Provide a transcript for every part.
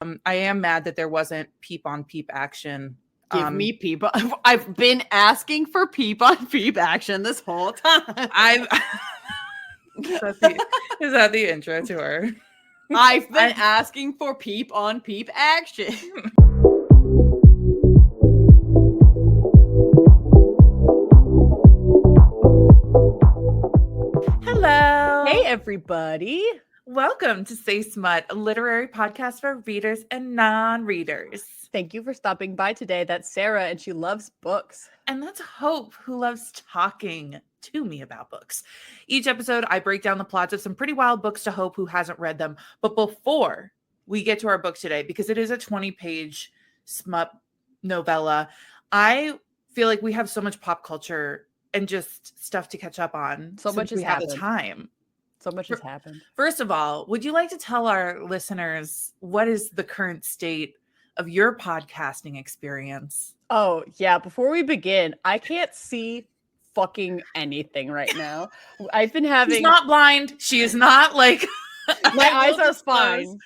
I am mad that there wasn't peep on peep action. Give me peep. I've been asking for peep on peep action this whole time. Is that the intro to her? I've been asking for peep on peep action. Hello. Hey, everybody. Welcome to Say Smut, a literary podcast for readers and non-readers. Thank you for stopping by today. That's Sarah, and she loves books. And that's Hope, who loves talking to me about books. Each episode, I break down the plots of some pretty wild books to Hope, who hasn't read them. But before we get to our book today, because it is a 20-page smut novella, I feel like we have so much pop culture and just stuff to catch up on. So much has happened. We have the time. So much has happened. First of all, would you like to tell our listeners what is the current state of your podcasting experience? Oh, yeah. Before we begin, I can't see fucking anything right now. I've been having... She's not blind. She is not like... My eyes are fine.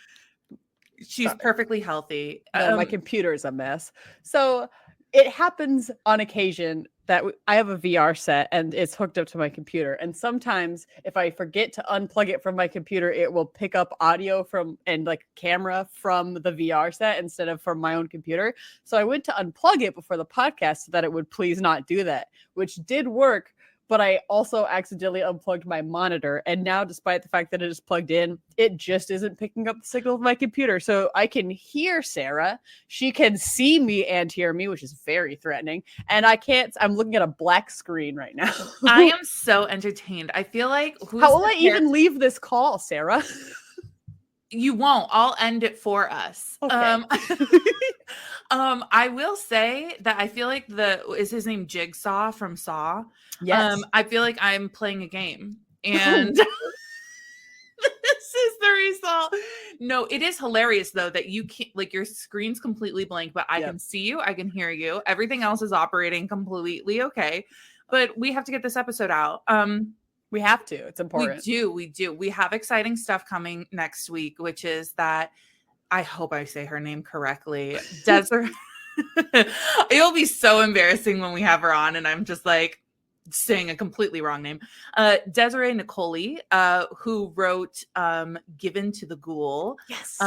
She's perfectly healthy. No, my computer is a mess. So it happens on occasion that I have a VR set and it's hooked up to my computer. And sometimes if I forget to unplug it from my computer, it will pick up audio from and like camera from the VR set instead of from my own computer. So I went to unplug it before the podcast so that it would please not do that, which did work. But I also accidentally unplugged my monitor. And now, despite the fact that it is plugged in, it just isn't picking up the signal of my computer. So I can hear Sarah. She can see me and hear me, which is very threatening. And I can't. I'm looking at a black screen right now. I am so entertained. I feel like... How will I even leave this call, Sarah? You won't. I'll end it for us. Okay. I will say that I feel like is his name Jigsaw from Saw? Yes. I feel like I'm playing a game, and this is the result. No, it is hilarious though that you can't, like, your screen's completely blank, but I can see you, I can hear you. Everything else is operating completely okay. But we have to get this episode out. We have to. It's important. We do. We have exciting stuff coming next week, which is that I hope I say her name correctly. Desiree. It'll be so embarrassing when we have her on and I'm just like saying a completely wrong name. Desiree Nicoli, who wrote Given to the Ghoul. Yes.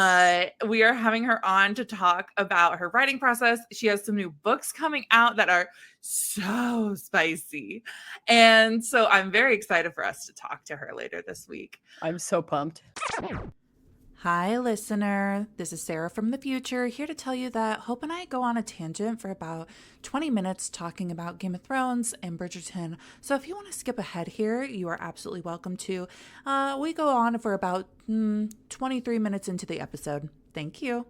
We are having her on to talk about her writing process. She has some new books coming out that are so spicy. And so I'm very excited for us to talk to her later this week. I'm so pumped. Hi, listener. This is Sarah from the future, here to tell you that Hope and I go on a tangent for about 20 minutes talking about Game of Thrones and Bridgerton. So if you want to skip ahead here, you are absolutely welcome to. We go on for about 23 minutes into the episode. Thank you.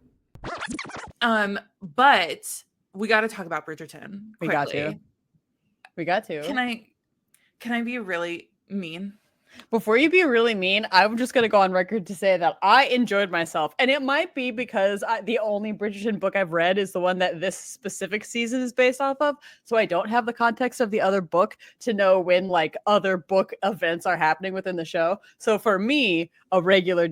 But we got to talk about Bridgerton quickly. We got to. Can I be really mean? Before you be really mean, I'm just going to go on record to say that I enjoyed myself. And it might be because the only Bridgerton book I've read is the one that this specific season is based off of. So I don't have the context of the other book to know when like other book events are happening within the show. So for me, a regular,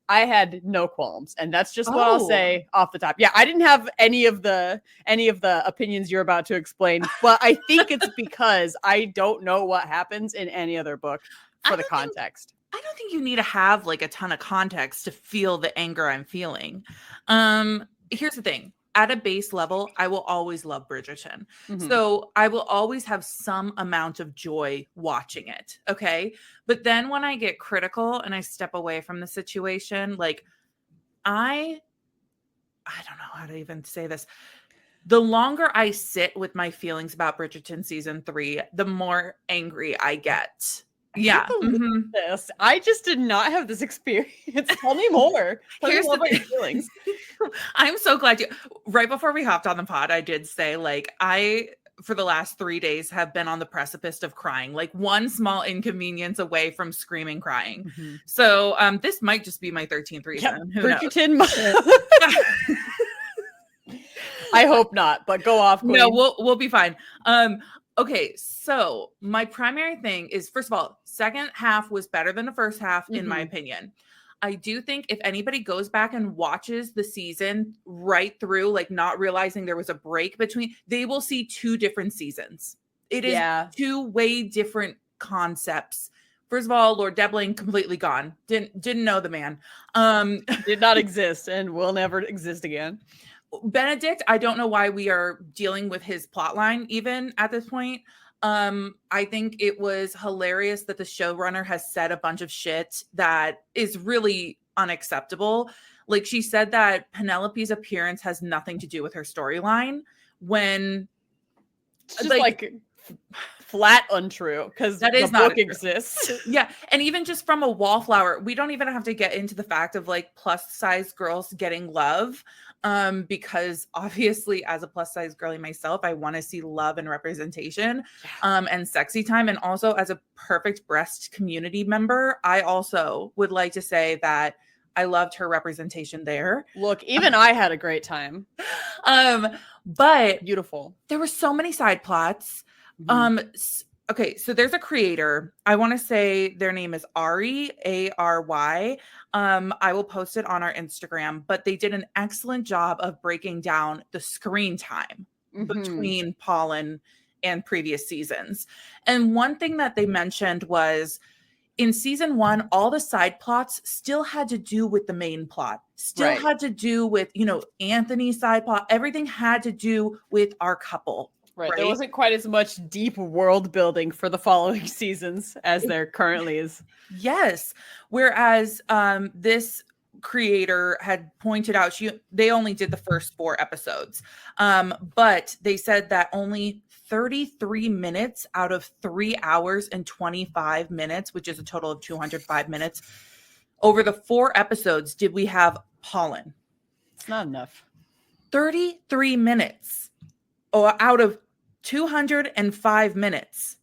I had no qualms. And that's just what I'll say off the top. Yeah, I didn't have any of the opinions you're about to explain. But I think it's because I don't know what happens in any other book. For the context. I don't think you need to have like a ton of context to feel the anger I'm feeling. Here's the thing. At a base level, I will always love Bridgerton. Mm-hmm. So I will always have some amount of joy watching it. Okay. But then when I get critical and I step away from the situation, like I don't know how to even say this. The longer I sit with my feelings about Bridgerton season 3, the more angry I get. Yeah. This. I just did not have this experience. Tell me more. Here's the thing. Feelings. I'm so glad right before we hopped on the pod, I did say like for the last 3 days have been on the precipice of crying, like one small inconvenience away from screaming crying. Mm-hmm. So this might just be my 13th reason. Yeah, Bridgerton. I hope not, but go off, Queen. No, we'll be fine. Okay, so my primary thing is, first of all, second half was better than the first half, in my opinion. I do think if anybody goes back and watches the season right through, like not realizing there was a break between, they will see 2 different seasons. It is 2 way different concepts. First of all, Lord Debling completely gone. Didn't know the man. Did not exist and will never exist again. Benedict, I don't know why we are dealing with his plotline even at this point. I think it was hilarious that the showrunner has said a bunch of shit that is really unacceptable. Like she said that Penelope's appearance has nothing to do with her storyline when it's just like flat untrue, because the book exists. Yeah. And even just from a wallflower, we don't even have to get into the fact of like plus size girls getting love. Because obviously as a plus size girly myself, I want to see love and representation, and sexy time. And also as a perfect breast community member, I also would like to say that I loved her representation there. Look, even I had a great time. But beautiful. There were so many side plots. Okay, so there's a creator. I want to say their name is Ari, Ary. I will post it on our Instagram, but they did an excellent job of breaking down the screen time between Pollen and previous seasons. And one thing that they mentioned was in season 1, all the side plots still had to do with the main plot, still had to do with, Anthony's side plot. Everything had to do with our couple. Right. There wasn't quite as much deep world building for the following seasons as there currently is. Yes. Whereas this creator had pointed out, they only did the first 4 episodes. But they said that only 33 minutes out of 3 hours and 25 minutes, which is a total of 205 minutes, over the 4 episodes did we have Pollen. It's not enough. 33 minutes out of 205 minutes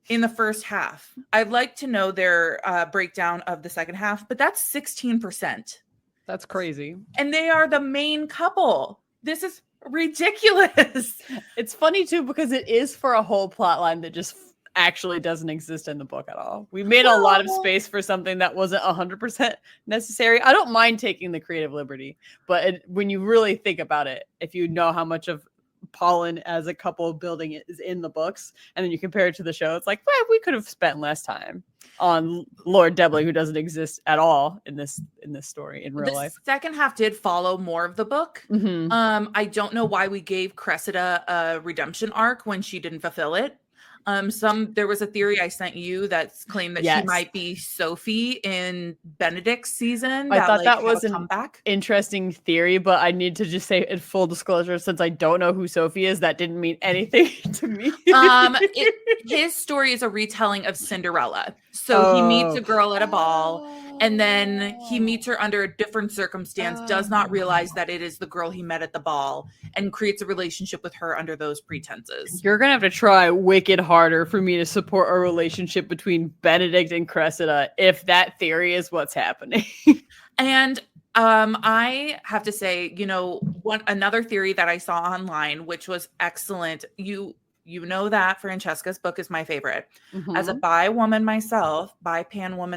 in the first half. I'd like to know their breakdown of the second half, but that's 16%. That's crazy. And they are the main couple. This is ridiculous. It's funny too, because it is for a whole plot line that just actually doesn't exist in the book at all. We made a lot of space for something that wasn't 100% necessary. I don't mind taking the creative liberty, but when you really think about it, if you know how much of Pollen as a couple building it is in the books, and then you compare it to the show, it's like, well, we could have spent less time on Lord Debling, who doesn't exist at all in this story in real life. The second half did follow more of the book. I don't know why we gave Cressida a redemption arc when she didn't fulfill it. There was a theory I sent you that claimed that she might be Sophie in Benedict's season. I thought that was an interesting theory, but I need to just say in full disclosure, since I don't know who Sophie is, that didn't mean anything to me. His story is a retelling of Cinderella. So he meets a girl at a ball, and then he meets her under a different circumstance, does not realize that it is the girl he met at the ball, and creates a relationship with her under those pretenses. You're going to have to try wicked harder for me to support a relationship between Benedict and Cressida if that theory is what's happening. And I have to say, another theory that I saw online, which was excellent. You know that Francesca's book is my favorite. As a bi pan woman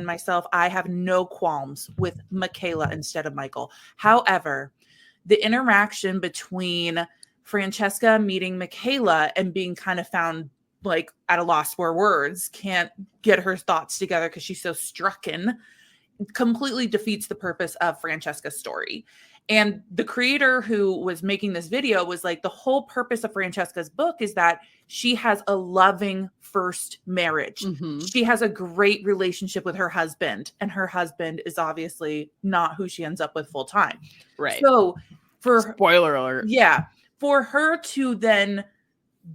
myself, I have no qualms with Michaela instead of Michael. However, the interaction between Francesca meeting Michaela and being kind of found like at a loss for words, can't get her thoughts together because she's so strucken, completely defeats the purpose of Francesca's story. And the creator who was making this video was like, the whole purpose of Francesca's book is that she has a loving first marriage. She has a great relationship with her husband, and her husband is obviously not who she ends up with full time. Right. So spoiler alert. Yeah. For her to then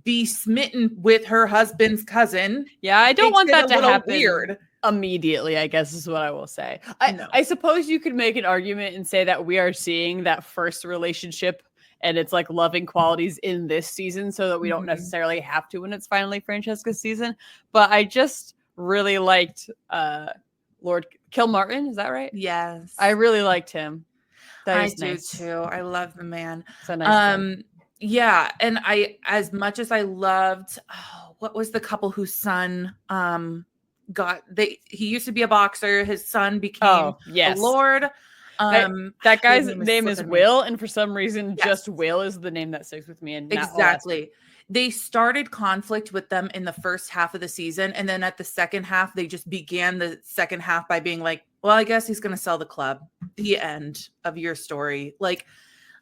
be smitten with her husband's cousin. Yeah, I don't want that to happen. Weird. Immediately, I guess is what I will say. I suppose you could make an argument and say that we are seeing that first relationship and it's like loving qualities in this season, so that we don't necessarily have to when it's finally Francesca's season. But I just really liked Lord Kilmartin. Is that right? Yes. I really liked him. I do too. I love the man. So nice. Yeah. And I, as much as I loved, what was the couple whose son he used to be a boxer. His son became Oh, yes. a lord. That guy's name is Will, and for some reason, Yes. just Will is the name that sticks with me. And exactly. They started conflict with them in the first half of the season, and then at the second half, they just began the second half by being like, "Well, I guess he's going to sell the club." The end of your story. Like,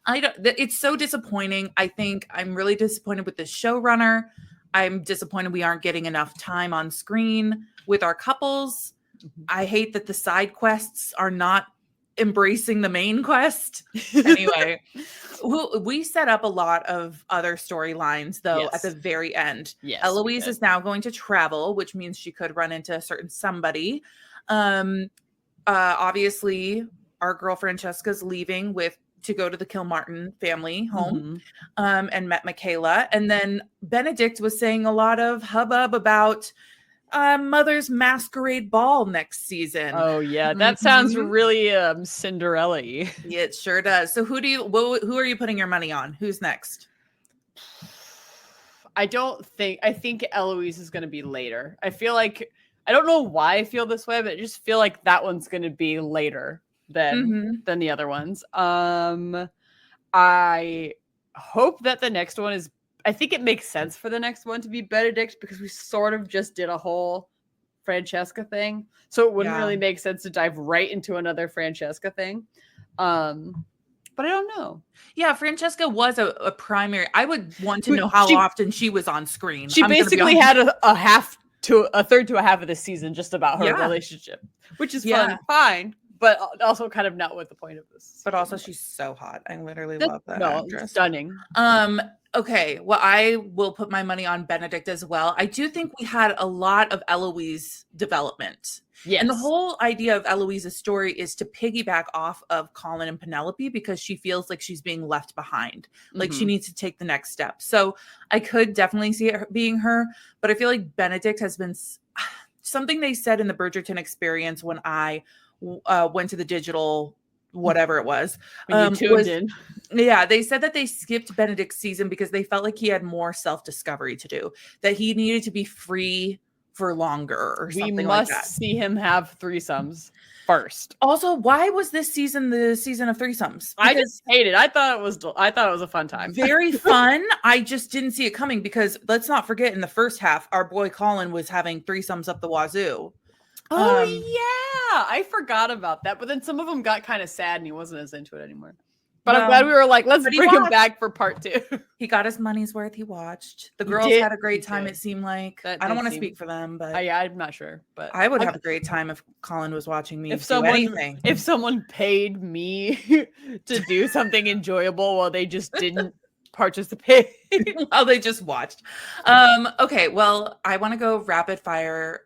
it's so disappointing. I think I'm really disappointed with the showrunner. I'm disappointed we aren't getting enough time on screen with our couples. I hate that the side quests are not embracing the main quest. Anyway, we set up a lot of other storylines though at the very end. Yes, Eloise is now going to travel, which means she could run into a certain somebody. Obviously our girl Francesca's leaving to go to the Kilmartin family home, and met Michaela. And then Benedict was saying a lot of hubbub about Mother's Masquerade Ball next season. Oh yeah, that sounds really Cinderella-y. Yeah, it sure does. So who are you putting your money on? Who's next? I think Eloise is going to be later. I feel like, I don't know why I feel this way, but I just feel like that one's going to be later than the other ones. I hope that the next one is, I think it makes sense for the next one to be Benedict, because we sort of just did a whole Francesca thing. So it wouldn't really make sense to dive right into another Francesca thing. But I don't know. Yeah, Francesca was a primary. I would want to know how often she was on screen. She basically had a third to a half of the season just about her relationship, which is fine, but also kind of not what the point of this. But also, she's so hot. I literally love that actress. Stunning. Okay, well, I will put my money on Benedict as well. I do think we had a lot of Eloise development. Yes. And the whole idea of Eloise's story is to piggyback off of Colin and Penelope, because she feels like she's being left behind. Like she needs to take the next step. So I could definitely see it being her, but I feel like Benedict has been something they said in the Bridgerton experience when I went to the digital whatever it was. You tuned in. Yeah, they said that they skipped Benedict's season because they felt like he had more self-discovery to do, that he needed to be free for longer or something like that. We must see him have threesomes first. Also, why was this season the season of threesomes? I just hated it. I thought it was a fun time. Very fun. I just didn't see it coming, because let's not forget, in the first half, our boy Colin was having threesomes up the wazoo. Oh yeah, I forgot about that. But then some of them got kind of sad, and he wasn't as into it anymore. But I'm glad we were like, let's bring him back for part 2. He got his money's worth. He watched. The girls had a great time, it seemed like. I don't want to speak for them, but I'm not sure. But I would have a great time if Colin was watching me do anything. If someone paid me to do something enjoyable while they just didn't participate. While they just watched. Okay, well, I want to go rapid fire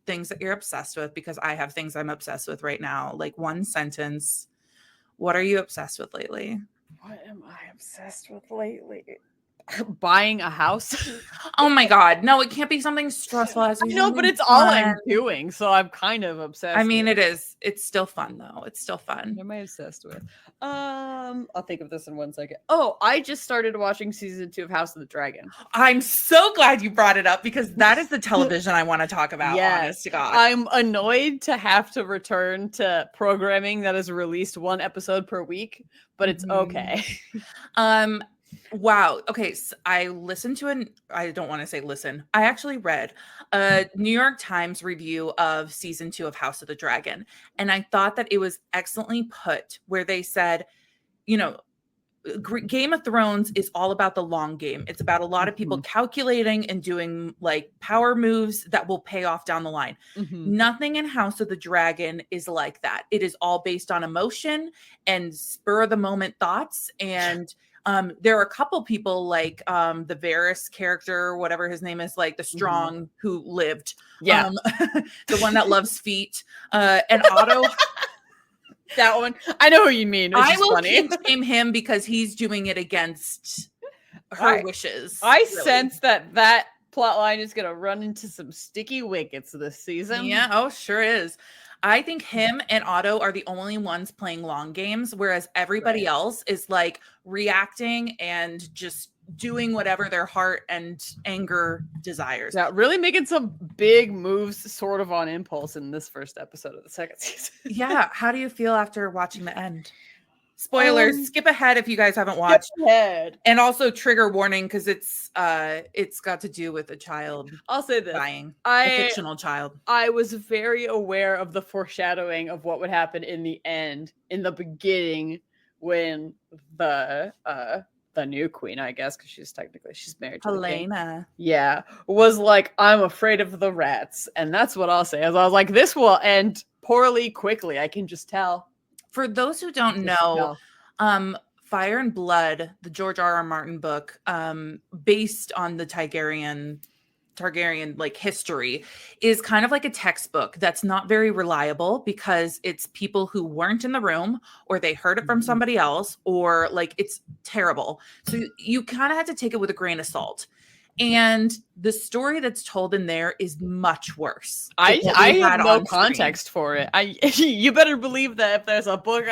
things that you're obsessed with, because I have things I'm obsessed with right now. Like, one sentence. What are you obsessed with lately? What am I obsessed with lately? Buying a house. Oh my God. No, it can't be something stressful. But it's all I'm doing. So I'm kind of obsessed. I mean, it is. It's still fun though. It's still fun. What am I obsessed with? I'll think of this in 1 second. Oh, I just started watching season 2 of House of the Dragon. I'm so glad you brought it up, because that is the television I want to talk about. Yes. Honest to God. I'm annoyed to have to return to programming that is released 1 episode per week, but it's okay. Wow. Okay. So I listened to I don't want to say listen. I actually read a New York Times review of season 2 of House of the Dragon. And I thought that it was excellently put, where they said, Game of Thrones is all about the long game. It's about a lot of people calculating and doing like power moves that will pay off down the line. Nothing in House of the Dragon is like that. It is all based on emotion and spur of the moment thoughts. And there are a couple people like the Varys character, whatever his name is, like the strong who lived. Yeah. The one that loves feet. And Otto. That one. I know who you mean. I will shame him because he's doing it against her wishes. I sense that plot line is going to run into some sticky wickets this season. Yeah. Oh, sure is. I think him and Otto are the only ones playing long games, whereas everybody else is like reacting and just doing whatever their heart and anger desires. Yeah, really making some big moves sort of on impulse in this first episode of the second season. Yeah. How do you feel after watching the end? Spoilers, skip ahead if you guys haven't watched. And also trigger warning because it's got to do with a child. I'll say this. Dying. A fictional child. I was very aware of the foreshadowing of what would happen in the end, in the beginning, when the new queen, I guess, because she's married to Helena. Yeah, was like, I'm afraid of the rats. And that's what I'll say. As I was like, this will end poorly quickly. I can just tell. For those who don't know, Fire and Blood, the George R.R. Martin book, based on the Targaryen like history, is kind of like a textbook that's not very reliable because it's people who weren't in the room or they heard it from somebody else, or like it's terrible. So you kind of have to take it with a grain of salt. And the story that's told in there is much worse. I have no context for it. You better believe that if there's a book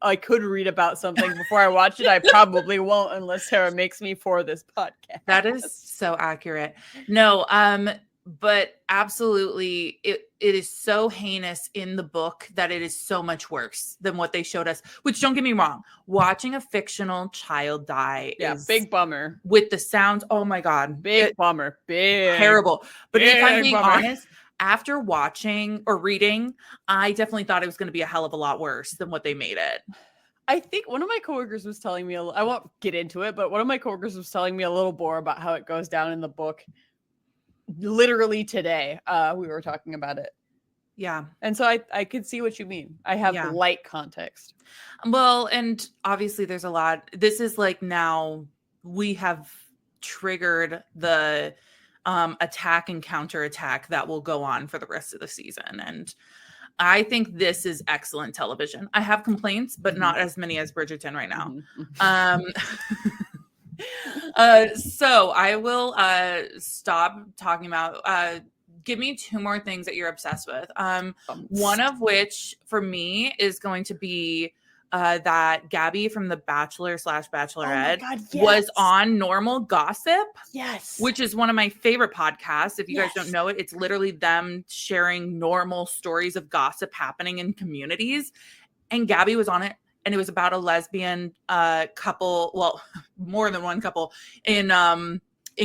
I could read about something before I watch it, I probably won't unless Sarah makes me for this podcast. That is so accurate. No, but absolutely, it is so heinous in the book that it is so much worse than what they showed us. Which, don't get me wrong, watching a fictional child die is big bummer. With the sounds, oh my god, bummer, terrible. But if I'm being honest, after watching or reading, I definitely thought it was going to be a hell of a lot worse than what they made it. I think one of my coworkers was telling me, I won't get into it, but one of my coworkers was telling me a little more about how it goes down in the book. Literally today, we were talking about it. Yeah. And so I could see what you mean. I have light context. Well, and obviously there's a lot. This is like, now we have triggered the attack and counterattack that will go on for the rest of the season. And I think this is excellent television. I have complaints, but not as many as Bridgerton right now. So I will stop talking about give me two more things that you're obsessed with. One of which for me is going to be that Gabby from The Bachelor / Bachelorette was on Normal Gossip. Yes. Which is one of my favorite podcasts. If you guys don't know it, it's literally them sharing normal stories of gossip happening in communities. And Gabby was on it. And it was about a lesbian couple, well, more than one couple in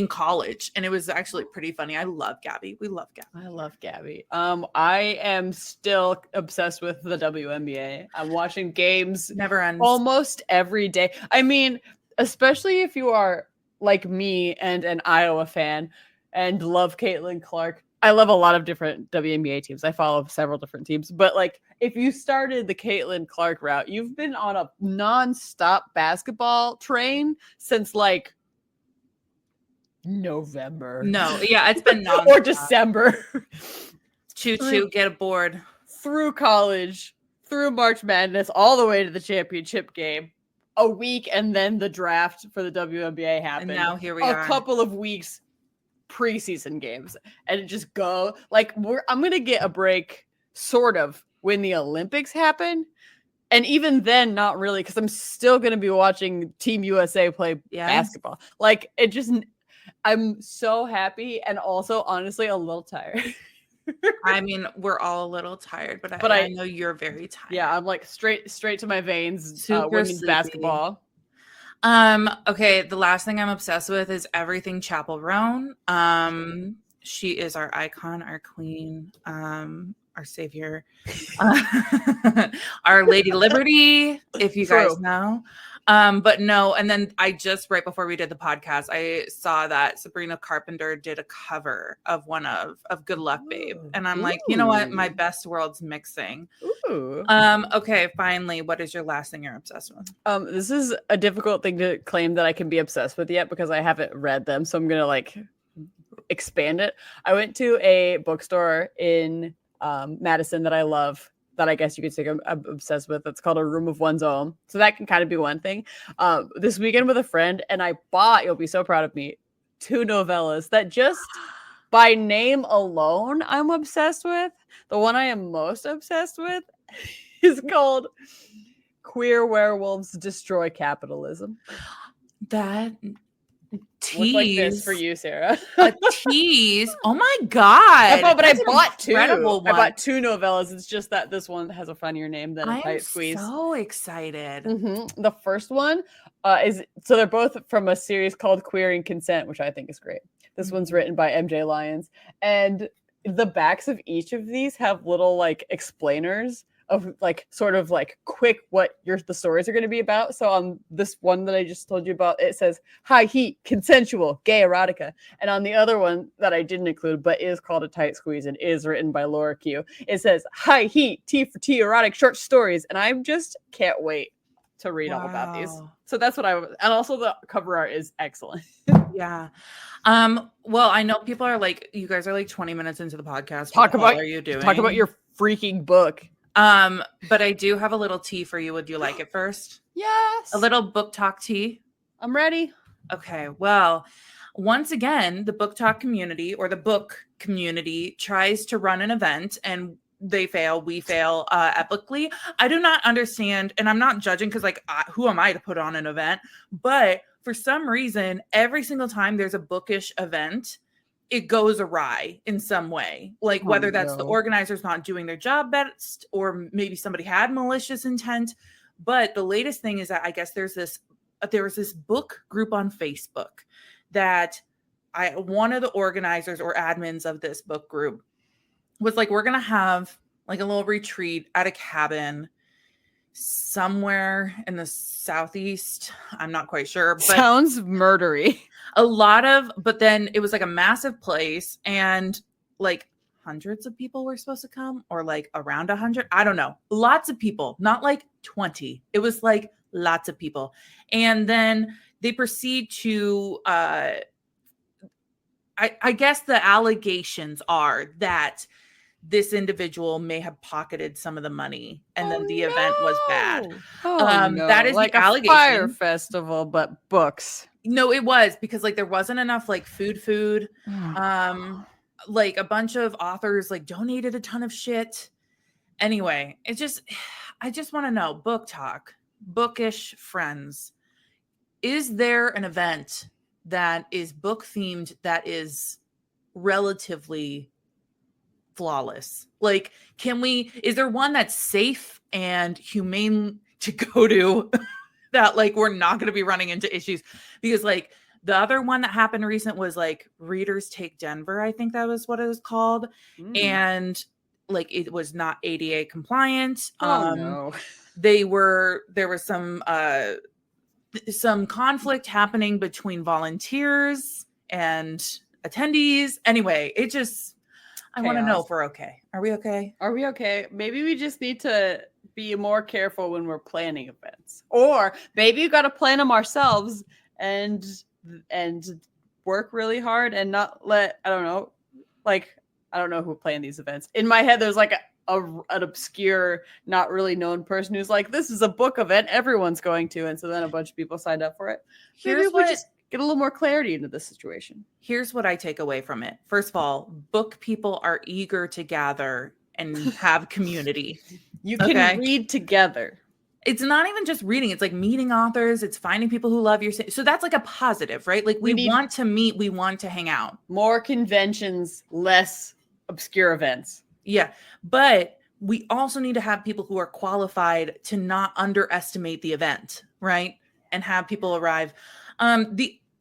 college. And it was actually pretty funny. I love Gabby. We love Gabby. I love Gabby. I am still obsessed with the WNBA. I'm watching games never ends almost every day. I mean, especially if you are like me and an Iowa fan and love Caitlin Clark. I love a lot of different WNBA teams. I follow several different teams, but like if you started the Caitlin Clark route, you've been on a nonstop basketball train since like November. No, yeah, it's been nonstop. Or December. Choo, get aboard. Through college, through March Madness, all the way to the championship game. A week, and then the draft for the WNBA happened. And now here we are. A couple of weeks preseason games, and it just go like I'm gonna get a break sort of when the Olympics happen, and even then not really, because I'm still gonna be watching Team USA play basketball. Like it just, I'm so happy and also honestly a little tired. I mean, we're all a little tired, but I know you're very tired. Yeah, I'm like straight to my veins. Super women's sleepy. Basketball. Okay, the last thing I'm obsessed with is everything Chapel Roan. She is our icon, our queen, our savior, our Lady Liberty, if you guys know. But no, and then I just, right before we did the podcast, I saw that Sabrina Carpenter did a cover of one of Good Luck Babe. And I'm like, you know what? My best world's mixing. Ooh. Okay, finally, what is your last thing you're obsessed with? This is a difficult thing to claim that I can be obsessed with yet because I haven't read them. So I'm gonna like expand it. I went to a bookstore in Madison that I love, that I guess you could say I'm obsessed with. It's called A Room of One's Own. So that can kind of be one thing. This weekend with a friend, and I bought, you'll be so proud of me, 2 novellas that just by name alone I'm obsessed with. The one I am most obsessed with is called Queer Werewolves Destroy Capitalism. That Look like this tease for you, Sarah. a tease. Oh my god! But I That's an bought two. incredible I one. bought two novellas. It's just that this one has a funnier name than a I am tight squeeze. so excited. The first one is so they're both from a series called Queer and Consent, which I think is great. This one's written by MJ Lyons, and the backs of each of these have little like explainers of like sort of like quick what the stories are going to be about. So on this one that I just told you about, it says high heat, consensual, gay erotica. And on the other one that I didn't include, but is called A Tight Squeeze and is written by Laura Q, it says high heat, T for T, erotic short stories. And I just can't wait to read all about these. So that's what and also the cover art is excellent. Yeah. Well, I know people are like, you guys are like 20 minutes into the podcast. What are you doing? Talk about your freaking book. But I do have a little tea for you. Would you like it first? Yes. A little book talk tea. I'm ready. Okay. Well, once again, the book talk community or the book community tries to run an event and they fail. We fail epically. I do not understand. And I'm not judging because like, who am I to put on an event? But for some reason, every single time there's a bookish event, it goes awry in some way. Like whether that's the organizers not doing their job best, or maybe somebody had malicious intent. But the latest thing is that I guess there was this book group on Facebook that one of the organizers or admins of this book group was like, we're going to have like a little retreat at a cabin somewhere in the southeast. I'm not quite sure. But sounds murdery. But then it was like a massive place and like hundreds of people were supposed to come, or like around 100. I don't know. Lots of people, not like 20. It was like lots of people. And then they proceed to, I guess the allegations are that this individual may have pocketed some of the money and then the event was bad. That is like the allegation. Fire festival, but books. No, it was because like there wasn't enough like food. Like a bunch of authors like donated a ton of shit. Anyway, I just want to know, book talk, bookish friends. Is there an event that is book themed that is relatively flawless? Like, is there one that's safe and humane to go to that like we're not going to be running into issues? Because like the other one that happened recent was like Readers Take Denver. I think that was what it was called. And like it was not ADA compliant. No. There was some conflict happening between volunteers and attendees. Anyway, I want to know if we're okay. Are we okay? Are we okay? Maybe we just need to be more careful when we're planning events. Or maybe you got to plan them ourselves and work really hard and not let, I don't know who planned these events. In my head, there's like an obscure, not really known person who's like, this is a book event everyone's going to. And so then a bunch of people signed up for it. Maybe we just get a little more clarity into this situation. Here's what I take away from it. First of all, book people are eager to gather and have community. You can read together. It's not even just reading. It's like meeting authors. It's finding people who love your city. So that's like a positive, right? Like we want to meet. We want to hang out. More conventions, less obscure events. Yeah. But we also need to have people who are qualified to not underestimate the event, right? And have people arrive.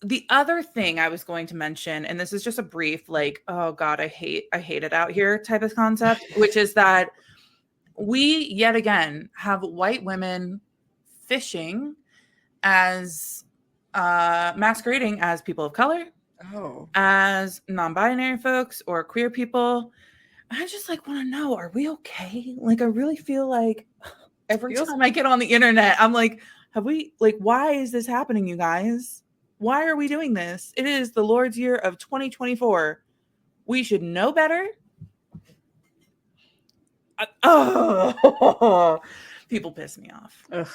The other thing I was going to mention, and this is just a brief, like, oh God, I hate it out here type of concept, which is that we yet again have white women fishing as masquerading as people of color, as non-binary folks or queer people. I just like want to know, are we okay? Like, I really feel like every time I get on the internet, I'm like, why is this happening, you guys? Why are we doing this? It is the Lord's year of 2024. We should know better. People piss me off. Ugh.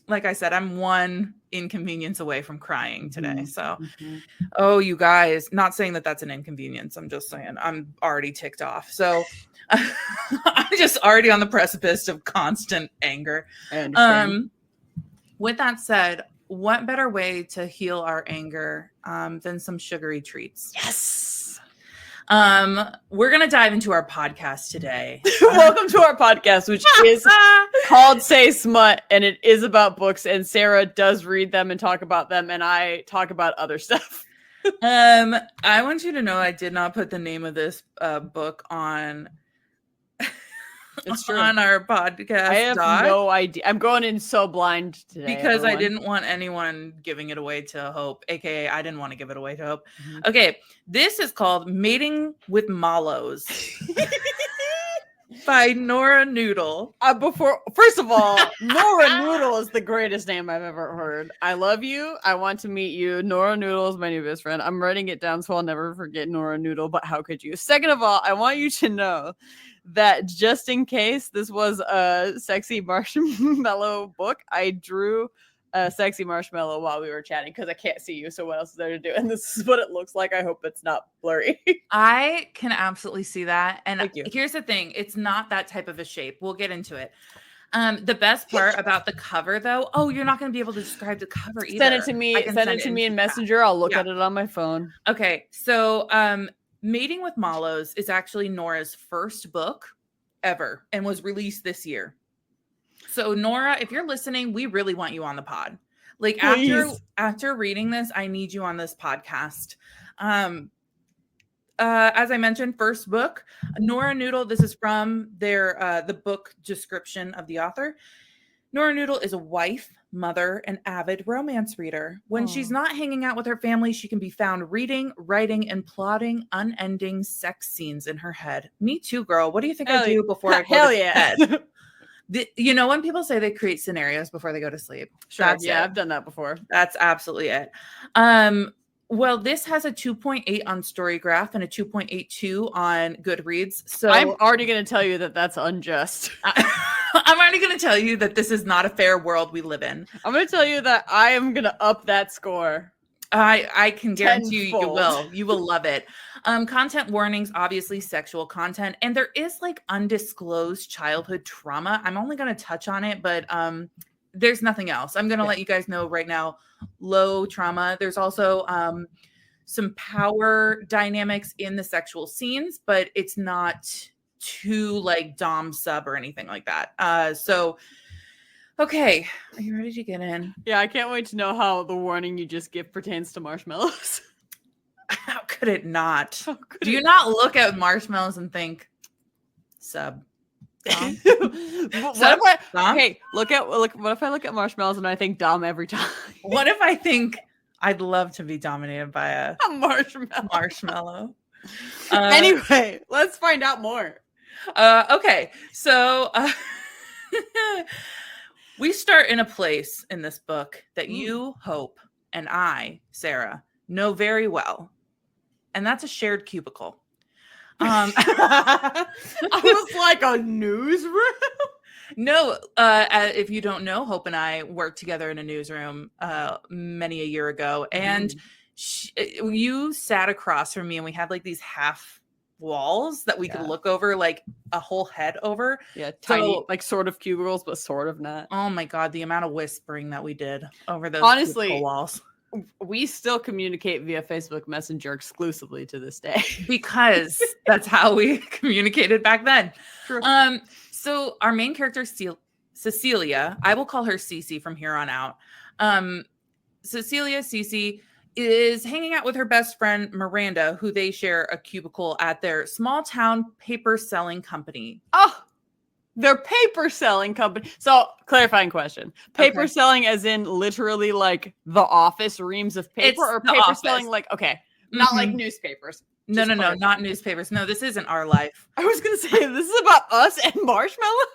Like I said, I'm one inconvenience away from crying today. So, oh, you guys, not saying that that's an inconvenience. I'm just saying I'm already ticked off. So I'm just already on the precipice of constant anger. With that said, what better way to heal our anger than some sugary treats? Yes. We're going to dive into our podcast today. Welcome to our podcast, which is called Say Smut, and it is about books, and Sarah does read them and talk about them, and I talk about other stuff. I want you to know I did not put the name of this book on It's true. on our podcast. I have no idea. I'm going in so blind today. Because I didn't want anyone giving it away to Hope, aka I didn't want to give it away to Hope. Mm-hmm. Okay, this is called Mating with Mallows by Nora Noodle. First of all, Nora Noodle is the greatest name I've ever heard. I love you. I want to meet you. Nora Noodle is my new best friend. I'm writing it down so I'll never forget Nora Noodle, but how could you? Second of all, I want you to know that just in case this was a sexy marshmallow book, I drew a sexy marshmallow while we were chatting because I can't see you. So what else is there to do? And this is what it looks like. I hope it's not blurry. I can absolutely see that. And Thank you. Here's the thing. It's not that type of a shape. We'll get into it. The best part about the cover, though, you're not going to be able to describe the cover either. Send it to me. Send it to me in Messenger. I'll look at it on my phone. Okay. So Mating with Mallows is actually Nora's first book ever and was released this year. So Nora, if you're listening, we really want you on the pod. Like after reading this, I need you on this podcast. As I mentioned, first book, Nora Noodle. This is from the book description of the author. Nora Noodle is a wife, mother, and avid romance reader. When she's not hanging out with her family, she can be found reading, writing, and plotting unending sex scenes in her head. Me too, girl. What do you think I do before I go to bed? You know when people say they create scenarios before they go to sleep? Sure, I've done that before. That's absolutely it. Well, this has a 2.8 on Storygraph and a 2.82 on Goodreads. So I'm already going to tell you that that's unjust. I'm already going to tell you that this is not a fair world we live in. I'm going to tell you that I am going to up that score. I can guarantee you will. You will love it. Content warnings, obviously sexual content. And there is like undisclosed childhood trauma. I'm only going to touch on it, but there's nothing else. I'm going to let you guys know right now, low trauma. There's also some power dynamics in the sexual scenes, but it's not too like dom sub or anything like that. So, okay. Are you ready to get in? Yeah, I can't wait to know how the warning you just give pertains to marshmallows. How could it not? Do you not look at marshmallows and think sub? What if I look at marshmallows and I think Dom every time? What if I think I'd love to be dominated by a marshmallow? Anyway, Anyway, let's find out more. Okay, so we start in a place in this book that you, Hope, and I, Sarah, know very well, and that's a shared cubicle. I was like a newsroom. No, if you don't know, Hope and I worked together in a newsroom many a year ago, and you sat across from me, and we had like these half walls that we could look over, like a whole head over. Yeah, tiny, like sort of cubicles, but sort of not. Oh my god, the amount of whispering that we did over those honestly walls. We still communicate via Facebook Messenger exclusively to this day because that's how we communicated back then. True. So our main character, Cecilia, I will call her Cece from here on out. Cece is hanging out with her best friend, Miranda, who they share a cubicle at their small town paper selling company. Oh, their paper selling company. So, clarifying question. Paper selling as in literally like The Office, reams of paper, It's or The paper Office. Selling like, not like newspapers. No, not newspapers. No, this isn't our life. I was going to say, this is about us and marshmallows.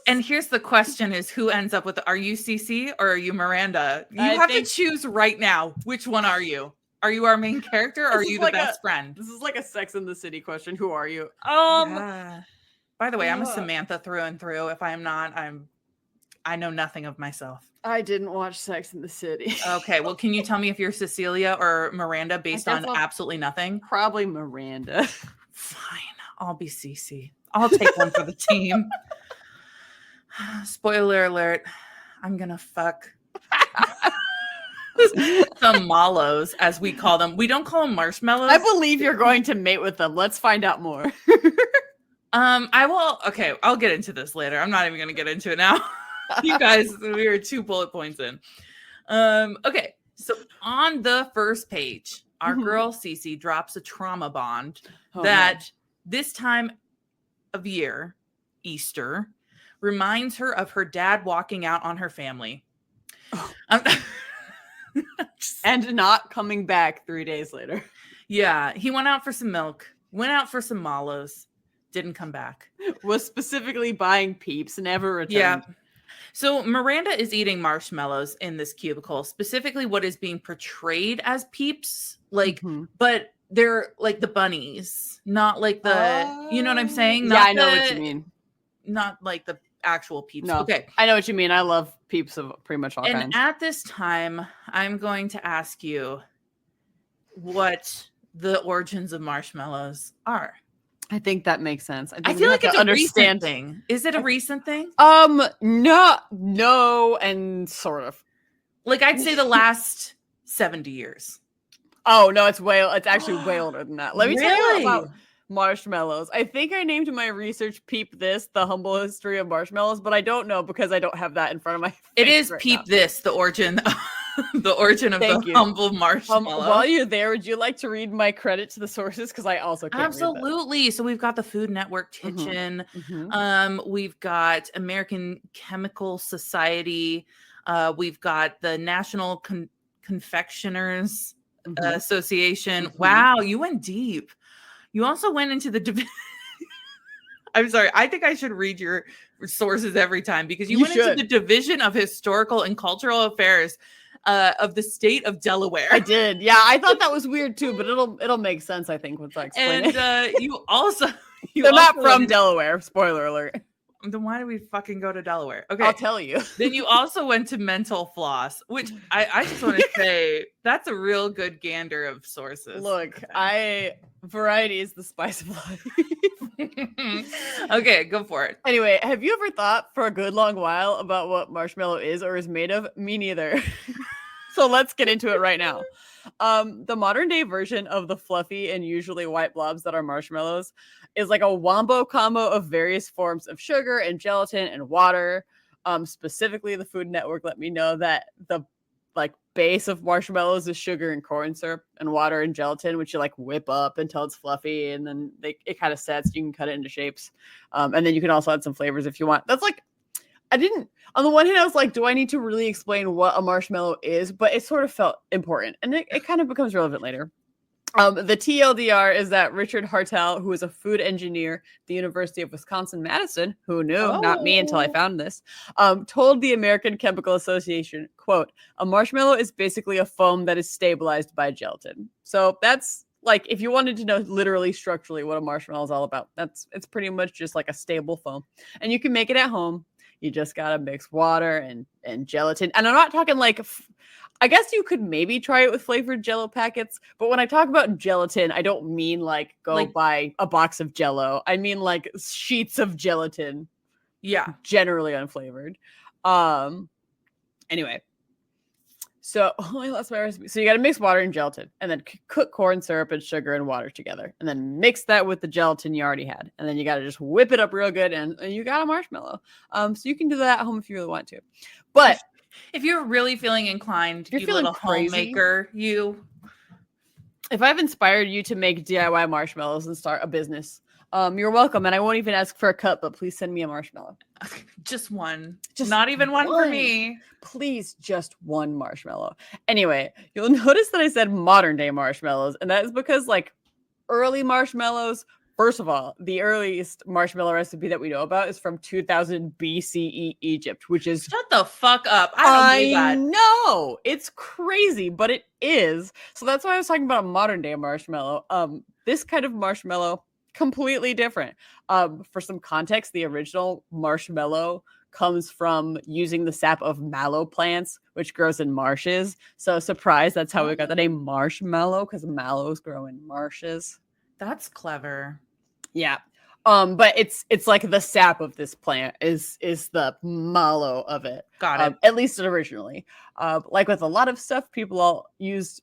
And here's the question is, who ends up with, are you Cece or are you Miranda? You have to choose right now. Which one are you? Are you our main character or are you the best friend? This is like a Sex and the City question. Who are you? By the way, I'm a Samantha through and through. If I'm not, I know nothing of myself. I didn't watch Sex and the City. Okay, well, can you tell me if you're Cecilia or Miranda based on absolutely nothing? Probably Miranda. Fine, I'll be Cece. I'll take one for the team. Spoiler alert, I'm gonna fuck some mallows, as we call them. We don't call them marshmallows. I believe you're going to mate with them. Let's find out more. I will. Okay, I'll get into this later. I'm not even going to get into it now. You guys, we are 2 bullet points in. Okay, so on the first page, our girl Cece drops a trauma bond that this time of year, Easter, reminds her of her dad walking out on her family. And not coming back 3 days later. Yeah, he went out for some milk, went out for some mallows, didn't come back. Was specifically buying Peeps, never returned. Yeah. So Miranda is eating marshmallows in this cubicle, specifically what is being portrayed as Peeps, like, but they're like the bunnies, not like the, you know what I'm saying? Yeah, I know what you mean. Not like the actual Peeps. No, okay. I know what you mean. I love Peeps of pretty much all kinds. And at this time, I'm going to ask you what the origins of marshmallows are. I think that makes sense. I feel like it's a recent thing. Is it a recent thing? No, and sort of. Like I'd say the last 70 years. Oh no, it's actually way older than that. Let me tell you about marshmallows. I think I named my research "Peep This: The Humble History of Marshmallows," but I don't know because I don't have that in front of my face. It is right "Peep now. This: The Origin." The origin of the humble marshmallow. While you're there, would you like to read my credit to the sources? Because I also can't absolutely. So we've got the Food Network Kitchen. We've got American Chemical Society. We've got the National Confectioners Association. Wow, you went deep. You also went into the I'm sorry. I think I should read your sources every time because you went into the Division of Historical and Cultural Affairs of the state of Delaware. I did. Yeah, I thought that was weird too, but it'll make sense, I think, once I explain it. And you also they're not from Delaware. Spoiler alert. Then why do we fucking go to Delaware? Okay, I'll tell you. Then you also went to Mental Floss, which I just want to say that's a real good gander of sources. Look, variety is the spice of life. Okay, go for it. Anyway, have you ever thought for a good long while about what marshmallow is or is made of? Me neither. So let's get into it right now. The modern day version of the fluffy and usually white blobs that are marshmallows is like a wombo combo of various forms of sugar and gelatin and water. Specifically, the Food Network let me know that the base of marshmallows is sugar and corn syrup and water and gelatin, which you whip up until it's fluffy, and then it kind of sets. You can cut it into shapes, and then you can also add some flavors if you want. That's on the one hand, I was like, do I need to really explain what a marshmallow is? But it sort of felt important, and it kind of becomes relevant later. The TLDR is that Richard Hartel, who is a food engineer at the University of Wisconsin-Madison, who knew, not me until I found this, told the American Chemical Association, quote, "A marshmallow is basically a foam that is stabilized by gelatin." So that's if you wanted to know literally structurally what a marshmallow is all about, it's pretty much just like a stable foam. And you can make it at home. You just gotta mix water and gelatin. And I'm not talking I guess you could maybe try it with flavored Jell-O packets, but when I talk about gelatin, I don't mean go buy a box of Jell-O. I mean sheets of gelatin. Yeah, generally unflavored. Anyway, so I lost my recipe. So you got to mix water and gelatin, and then cook corn syrup and sugar and water together, and then mix that with the gelatin you already had, and then you got to just whip it up real good, and you got a marshmallow. So you can do that at home if you really want to, but. If you're really feeling inclined, you're feeling little crazy. Homemaker, if I've inspired you to make DIY marshmallows and start a business, you're welcome. And I won't even ask for a cut, but please send me a marshmallow. Just one. Not even one for me. Please, just one marshmallow. Anyway, you'll notice that I said modern day marshmallows, and that is because early marshmallows. First of all, the earliest marshmallow recipe that we know about is from 2000 BCE Egypt, which is... Shut the fuck up. I know. It's crazy, but it is. So that's why I was talking about a modern day marshmallow. This kind of marshmallow, completely different. For some context, the original marshmallow comes from using the sap of mallow plants, which grows in marshes. So surprise, that's how we got the name marshmallow, because mallows grow in marshes. That's clever. Yeah. But it's like the sap of this plant is the mallow of it. Got it. At least originally. Like with a lot of stuff, people all used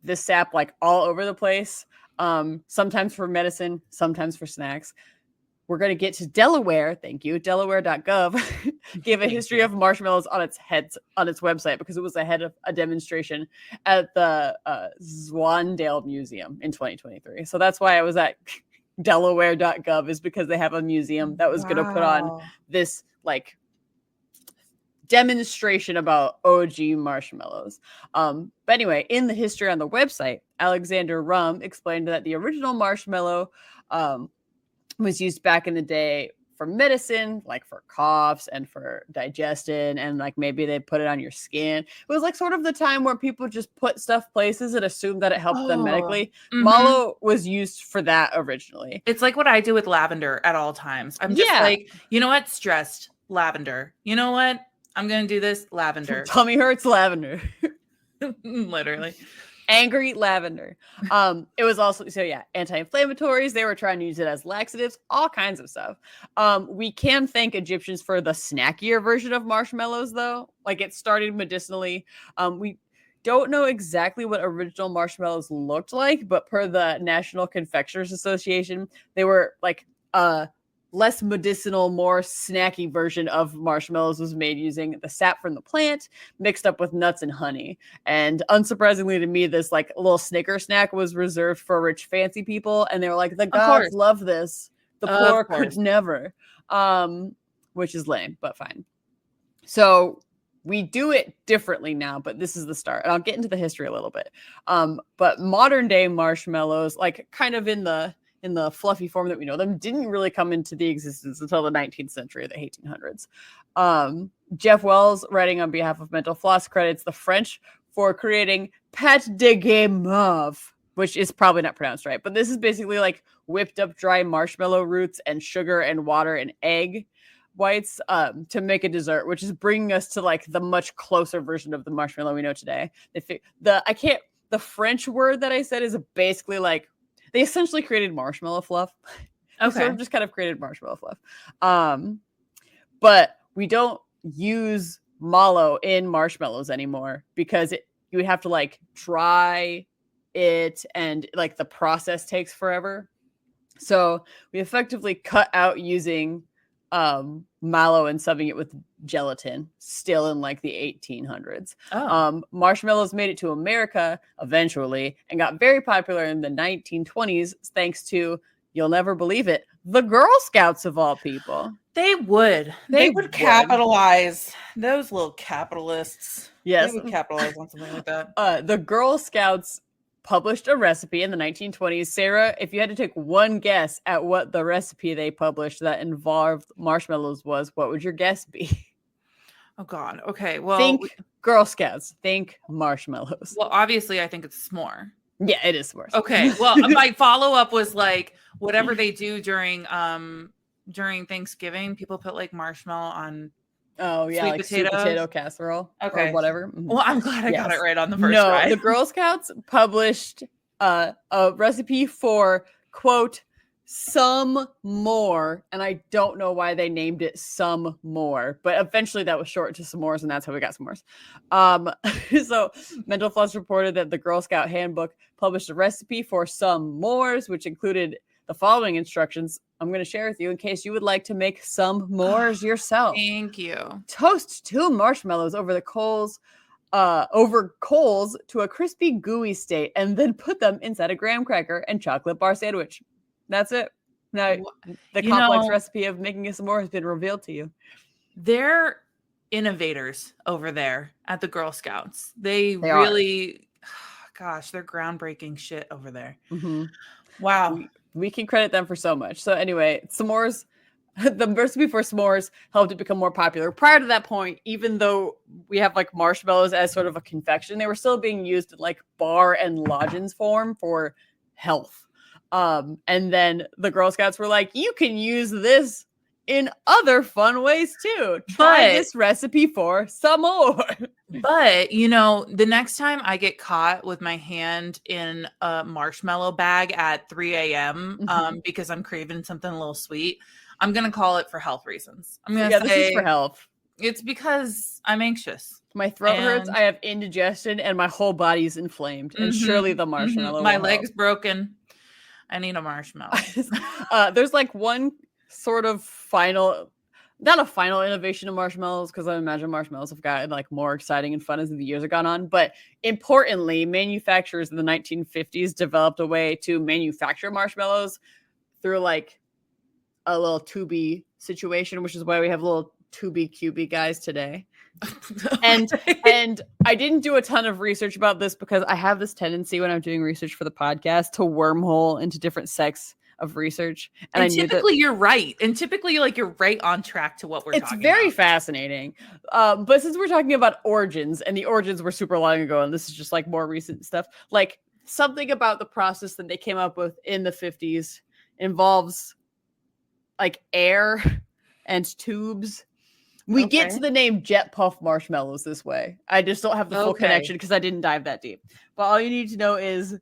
this sap like all over the place. Sometimes for medicine, sometimes for snacks. We're going to get to Delaware. Thank you. Delaware.gov gave a history of marshmallows on its website because it was ahead of a demonstration at the Zwandale Museum in 2023. So that's why I was at Delaware.gov, is because they have a museum that was going to put on this like demonstration about OG marshmallows. But anyway, in the history on the website, Alexander Rum explained that the original marshmallow was used back in the day for medicine, like for coughs and for digestion, and like maybe they put it on your skin. It was like sort of the time where people just put stuff places and assumed that it helped them medically. Mallow was used for that originally. It's like what I do with lavender at all times. I'm just like, you know what? Stressed, lavender. You know what? I'm going to do this, lavender. Tummy hurts, lavender. Literally. Angry, lavender. It was also, anti-inflammatories. They were trying to use it as laxatives, all kinds of stuff. We can thank Egyptians for the snackier version of marshmallows, though. Like, it started medicinally. We don't know exactly what original marshmallows looked like, but per the National Confectioners Association, they were like less medicinal, more snacky version of marshmallows was made using the sap from the plant mixed up with nuts and honey. And unsurprisingly to me, this like little Snicker snack was reserved for rich, fancy people. And they were like, the gods love this. The poor could never. Which is lame, but fine. So we do it differently now, but this is the start. And I'll get into the history a little bit. But modern day marshmallows, like kind of in the fluffy form that we know them, didn't really come into the existence until the 19th century, the 1800s. Jeff Wells, writing on behalf of Mental Floss, credits the French for creating pâte de guimauve, which is probably not pronounced right, but this is basically like whipped up dry marshmallow roots and sugar and water and egg whites to make a dessert, which is bringing us to like the much closer version of the marshmallow we know today. The French word that I said is basically like, they essentially created marshmallow fluff. They sort of just kind of created marshmallow fluff. But we don't use mallow in marshmallows anymore because you would have to like dry it and like the process takes forever. So we effectively cut out using mallow and subbing it with gelatin still in like the 1800s. Marshmallows made it to America eventually and got very popular in the 1920s thanks to, you'll never believe it, the Girl Scouts of all people. They would capitalize. Those little capitalists. Yes. They would capitalize on something like that. The Girl Scouts published a recipe in the 1920s. Sarah, if you had to take one guess at what the recipe they published that involved marshmallows was, what would your guess be? Oh God. Okay. Well, think Girl Scouts. Think marshmallows. Well, obviously, I think it's s'more. Yeah, it is s'mores. Okay. Well, my follow up was like whatever they do during Thanksgiving, people put like marshmallow on. Oh yeah, like sweet potato casserole, or whatever. Well, I'm glad I got it right on the first try. The Girl Scouts published a recipe for, quote, some more, and I don't know why they named it some more, but eventually that was shortened to s'mores, and that's how we got s'mores. So Mental Floss reported that the Girl Scout Handbook published a recipe for some mores, which included the following instructions I'm going to share with you in case you would like to make some mores yourself. Thank you. Toast 2 marshmallows over coals to a crispy, gooey state, and then put them inside a graham cracker and chocolate bar sandwich. That's it. Now, the complex recipe of making a s'more has been revealed to you. They're innovators over there at the Girl Scouts. They really, gosh, they're groundbreaking shit over there. Mm-hmm. Wow. We can credit them for so much. So anyway, s'mores, the recipe for s'mores helped it become more popular. Prior to that point, even though we have like marshmallows as sort of a confection, they were still being used in like bar and lodgings form for health. And then the Girl Scouts were like, you can use this in other fun ways too. Try this recipe for some more. But, you know, the next time I get caught with my hand in a marshmallow bag at 3 a.m. Because I'm craving something a little sweet, I'm going to call it for health reasons. I'm going to say this is for health. It's because I'm anxious. My throat hurts, I have indigestion, and my whole body's inflamed. And surely the marshmallow My leg's broken. I need a marshmallow. There's like one sort of not a final innovation of marshmallows, because I imagine marshmallows have gotten like more exciting and fun as the years have gone on. But importantly, manufacturers in the 1950s developed a way to manufacture marshmallows through like a little tubey situation, which is why we have little tubey cubey guys today. and I didn't do a ton of research about this because I have this tendency when I'm doing research for the podcast to wormhole into different sects of research, and I typically you're right, and typically like you're right on track to what we're talking about. It's very fascinating, but since we're talking about origins, and the origins were super long ago, and this is just like more recent stuff, like something about the process that they came up with in the 50s involves like air and tubes. We get to the name Jet Puff Marshmallows this way. I just don't have the full connection because I didn't dive that deep. But all you need to know is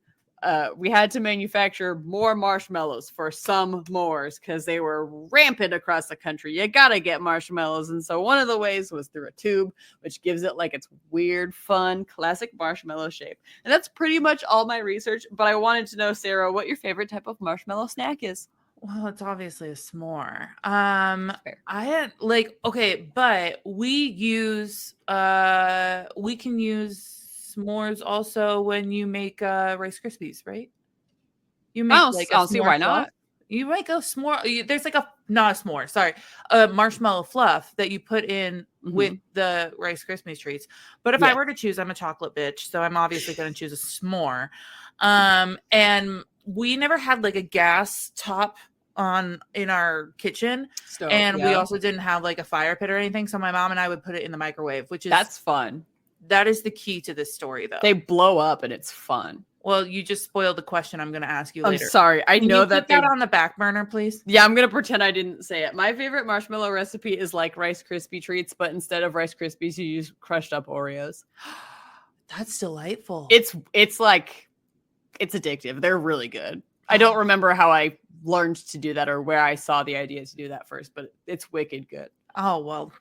we had to manufacture more marshmallows for some mores because they were rampant across the country. You gotta get marshmallows. And so one of the ways was through a tube, which gives it like its weird, fun, classic marshmallow shape. And that's pretty much all my research. But I wanted to know, Sarah, what your favorite type of marshmallow snack is. Well, it's obviously a s'more. I had like, okay, but we can use s'mores also when you make Rice Krispies, right? You make I'll see why not. You make a s'more. There's like not a s'more, sorry, a marshmallow fluff that you put in with the Rice Krispies treats. But if I were to choose, I'm a chocolate bitch, so I'm obviously going to choose a s'more. And we never had like a gas top in our kitchen stove, and we also didn't have like a fire pit or anything, so my mom and I would put it in the microwave, that's fun. That is the key to this story, though. They blow up and it's fun. Well, you just spoiled the question I'm going to ask you later. I'm sorry. I know that they're on the back burner, please. Yeah, I'm going to pretend I didn't say it. My favorite marshmallow recipe is like Rice Krispie treats, but instead of Rice Krispies, you use crushed up Oreos. That's delightful. It's like, it's addictive. They're really good. I don't remember how I learned to do that or where I saw the idea to do that first, but it's wicked good. Oh, well,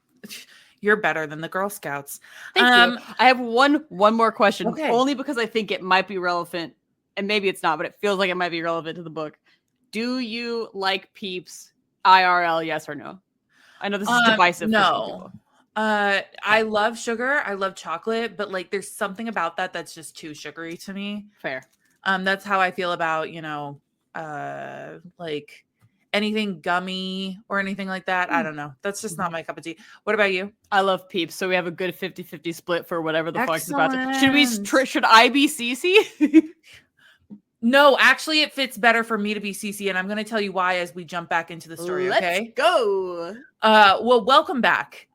you're better than the Girl Scouts. Thank you. I have one more question, only because I think it might be relevant, and maybe it's not, but it feels like it might be relevant to the book. Do you like Peeps IRL, yes or no? I know this is divisive. No. I love sugar. I love chocolate, but like there's something about that that's just too sugary to me. Fair. That's how I feel about, like anything gummy or anything like that. I don't know. That's just not my cup of tea. What about you? I love Peeps, so we have a good 50-50 split for whatever the fuck is about to. Should I be Cece? No, actually it fits better for me to be Cece, and I'm going to tell you why as we jump back into the story. Let's go. Well, welcome back.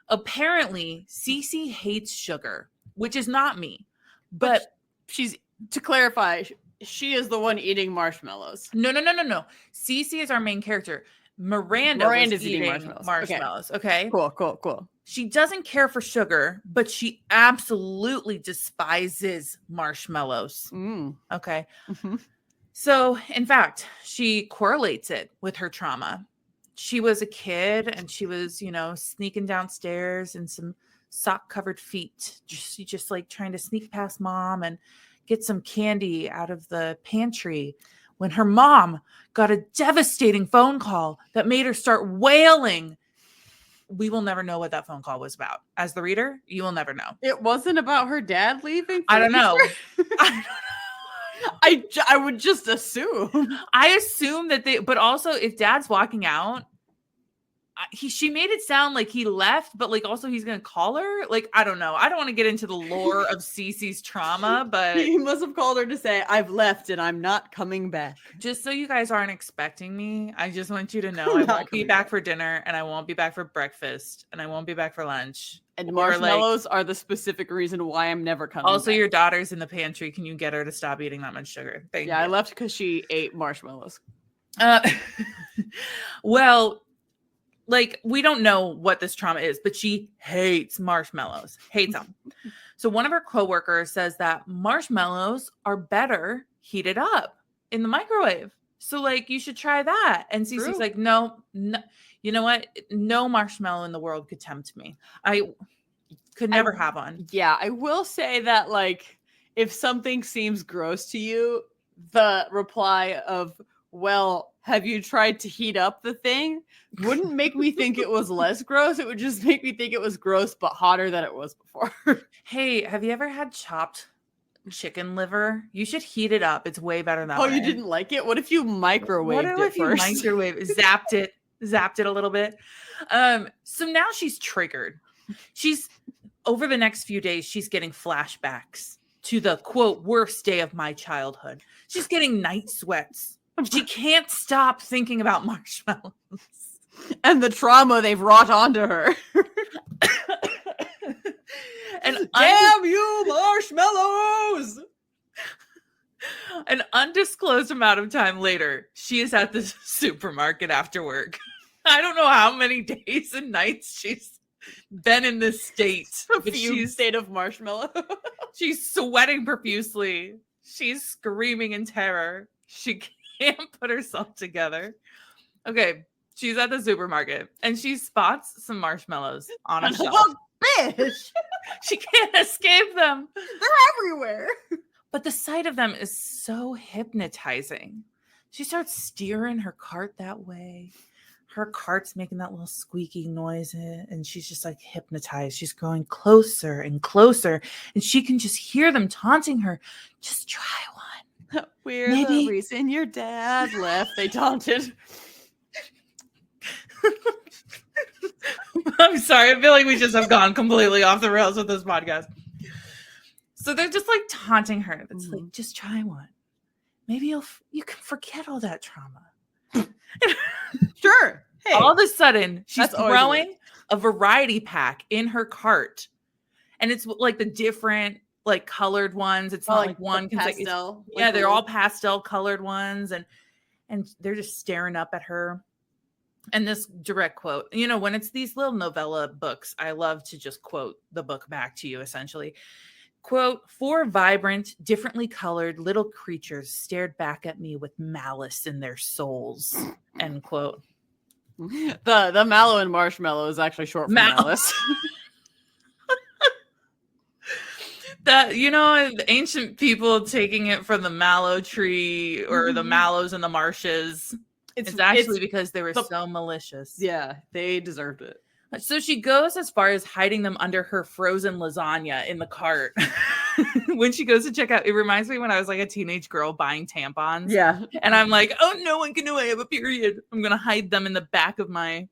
Apparently Cece hates sugar, which is not me, but she's, to clarify, she is the one eating marshmallows. No. Cece is our main character. Miranda's eating marshmallows. Okay. Cool. She doesn't care for sugar, but she absolutely despises marshmallows. Okay. Mm-hmm. So, in fact, she correlates it with her trauma. She was a kid and she was, sneaking downstairs in some sock-covered feet. Just like trying to sneak past mom and get some candy out of the pantry when her mom got a devastating phone call that made her start wailing. We will never know what that phone call was about. As the reader, you will never know. It wasn't about her dad leaving? I don't know. I would just assume. I assume that but also if dad's walking out, she made it sound like he left, but like also he's gonna call her. Like, I don't know. I don't want to get into the lore of Cece's trauma, but he must have called her to say, I've left and I'm not coming back. Just so you guys aren't expecting me, I just want you to know I won't be back for dinner, and I won't be back for breakfast, and I won't be back for lunch. And marshmallows are the specific reason why I'm never coming also back. Your daughter's in the pantry. Can you get her to stop eating that much sugar? Thank you. I left because she ate marshmallows. Uh, well, like, we don't know what this trauma is, but she hates marshmallows, hates them. So one of her coworkers says that marshmallows are better heated up in the microwave. So like you should try that. And Cece's like, no, you know what? No marshmallow in the world could tempt me. I could never have one. Yeah, I will say that like if something seems gross to you, the reply of, well, have you tried to heat up the thing? Wouldn't make me think it was less gross. It would just make me think it was gross, but hotter than it was before. Hey, have you ever had chopped chicken liver? You should heat it up. It's way better that way. Oh, you didn't like it? What if you microwaved it first? Zapped it a little bit? So now she's triggered. She's over the next few days, she's getting flashbacks to the quote worst day of my childhood. She's getting night sweats. She can't stop thinking about marshmallows and the trauma they've wrought onto her. And damn you, marshmallows! An undisclosed amount of time later, she is at the supermarket after work. I don't know how many days and nights she's been in this state. State of marshmallow. She's sweating profusely. She's screaming in terror. She can't put herself together. Okay, she's at the supermarket and she spots some marshmallows on a shelf. Oh, bitch! She can't escape them. They're everywhere. But the sight of them is so hypnotizing. She starts steering her cart that way. Her cart's making that little squeaky noise, and she's just like hypnotized. She's growing closer and closer, and she can just hear them taunting her. Just try one. We're the reason your dad left. They taunted. I'm sorry. I feel like we just have gone completely off the rails with this podcast. So they're just like taunting her. It's like, just try one. Maybe you can forget all that trauma. Sure. Hey, all of a sudden, she's throwing a variety pack in her cart, and it's like the different like colored ones. It's not like one pastel. Yeah, they're all pastel colored ones, and they're just staring up at her. And this direct quote, you know, when it's these little novella books, I love to just quote the book back to you. Essentially, quote, 4 vibrant, differently colored little creatures stared back at me with malice in their souls. End quote. The mallow and marshmallow is actually short for malice. That, you know, the ancient people taking it from the mallow tree or the mallows in the marshes. It's actually because they were so malicious. Yeah, they deserved it. So she goes as far as hiding them under her frozen lasagna in the cart. When she goes to check out, it reminds me when I was like a teenage girl buying tampons. Yeah. And I'm like, oh, no one can know I have a period. I'm going to hide them in the back of my...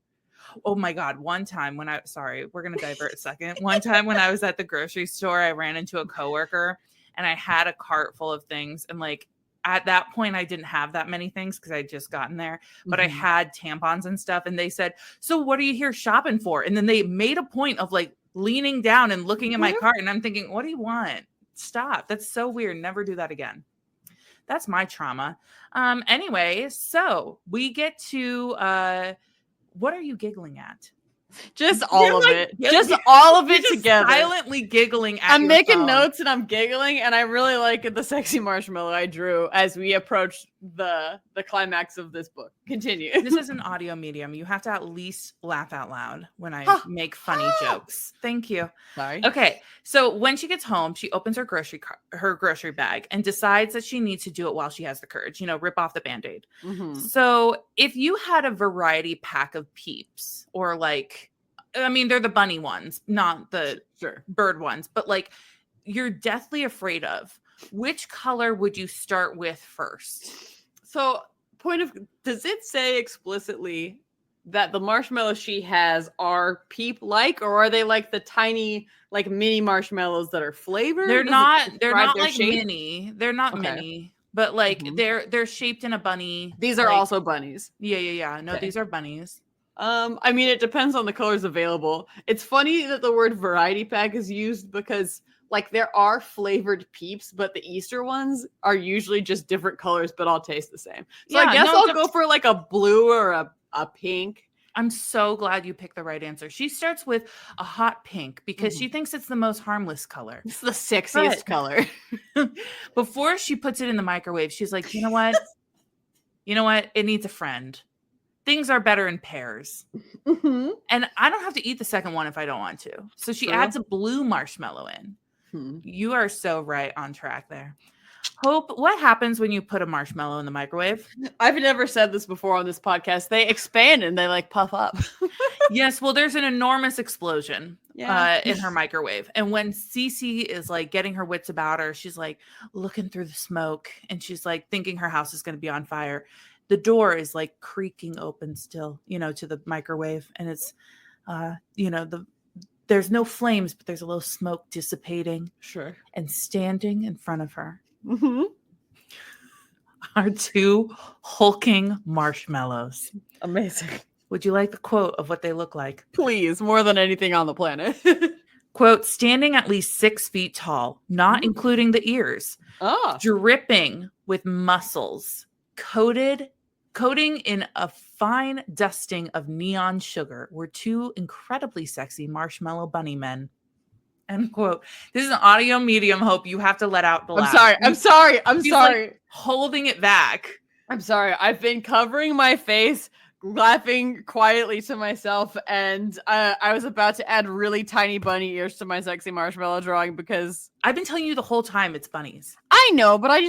Oh my God. One time when we're going to divert a second. One time when I was at the grocery store, I ran into a coworker and I had a cart full of things. And like, at that point, I didn't have that many things because I had just gotten there, but I had tampons and stuff. And they said, so what are you here shopping for? And then they made a point of like leaning down and looking at my cart. And I'm thinking, what do you want? Stop. That's so weird. Never do that again. That's my trauma. Anyway, so we get to, what are you giggling at? Just all of it. Just all of it together. Silently giggling at I'm making notes and I'm giggling, and I really like the sexy marshmallow I drew as we approach the climax of this book. Continue. This is an audio medium. You have to at least laugh out loud when I make funny jokes. Thank you. Sorry. Okay. So when she gets home, she opens her grocery bag and decides that she needs to do it while she has the courage, rip off the Band-Aid. So if you had a variety pack of Peeps or like, I mean, they're the bunny ones, not the bird ones, but like you're deathly afraid of, which color would you start with first? So does it say explicitly that the marshmallows she has are Peep-like, or are they like the tiny, like mini marshmallows that are flavored? They're not like shape? Mini. They're not mini, but like they're shaped in a bunny. These are also bunnies. Yeah. No, these are bunnies. I mean, it depends on the colors available. It's funny that the word variety pack is used because like there are flavored Peeps, but the Easter ones are usually just different colors, but all taste the same. So I guess I'll go for like a blue or a pink. I'm so glad you picked the right answer. She starts with a hot pink because she thinks it's the most harmless color. It's the sexiest color. Before she puts it in the microwave, she's like, you know what? You know what? It needs a friend. Things are better in pairs. And I don't have to eat the second one if I don't want to. So she adds a blue marshmallow in. You are so right on track there. Hope, what happens when you put a marshmallow in the microwave? I've never said this before on this podcast. They expand and they like puff up. Yes, well, there's an enormous explosion in her microwave. And when Cece is like getting her wits about her, she's like looking through the smoke and she's like thinking her house is going to be on fire. The door is like creaking open still, to the microwave. And it's, there's no flames, but there's a little smoke dissipating. Sure. And standing in front of her are two hulking marshmallows. Amazing. Would you like the quote of what they look like? Please, more than anything on the planet. Quote, standing at least 6 feet tall, not including the ears, dripping with muscles, coating in a fine dusting of neon sugar, were two incredibly sexy marshmallow bunny men. End quote. This is an audio medium, Hope. You have to let out the laugh. I'm sorry. Like holding it back. I'm sorry. I've been covering my face, laughing quietly to myself, and I was about to add really tiny bunny ears to my sexy marshmallow drawing because I've been telling you the whole time it's bunnies. I know, but I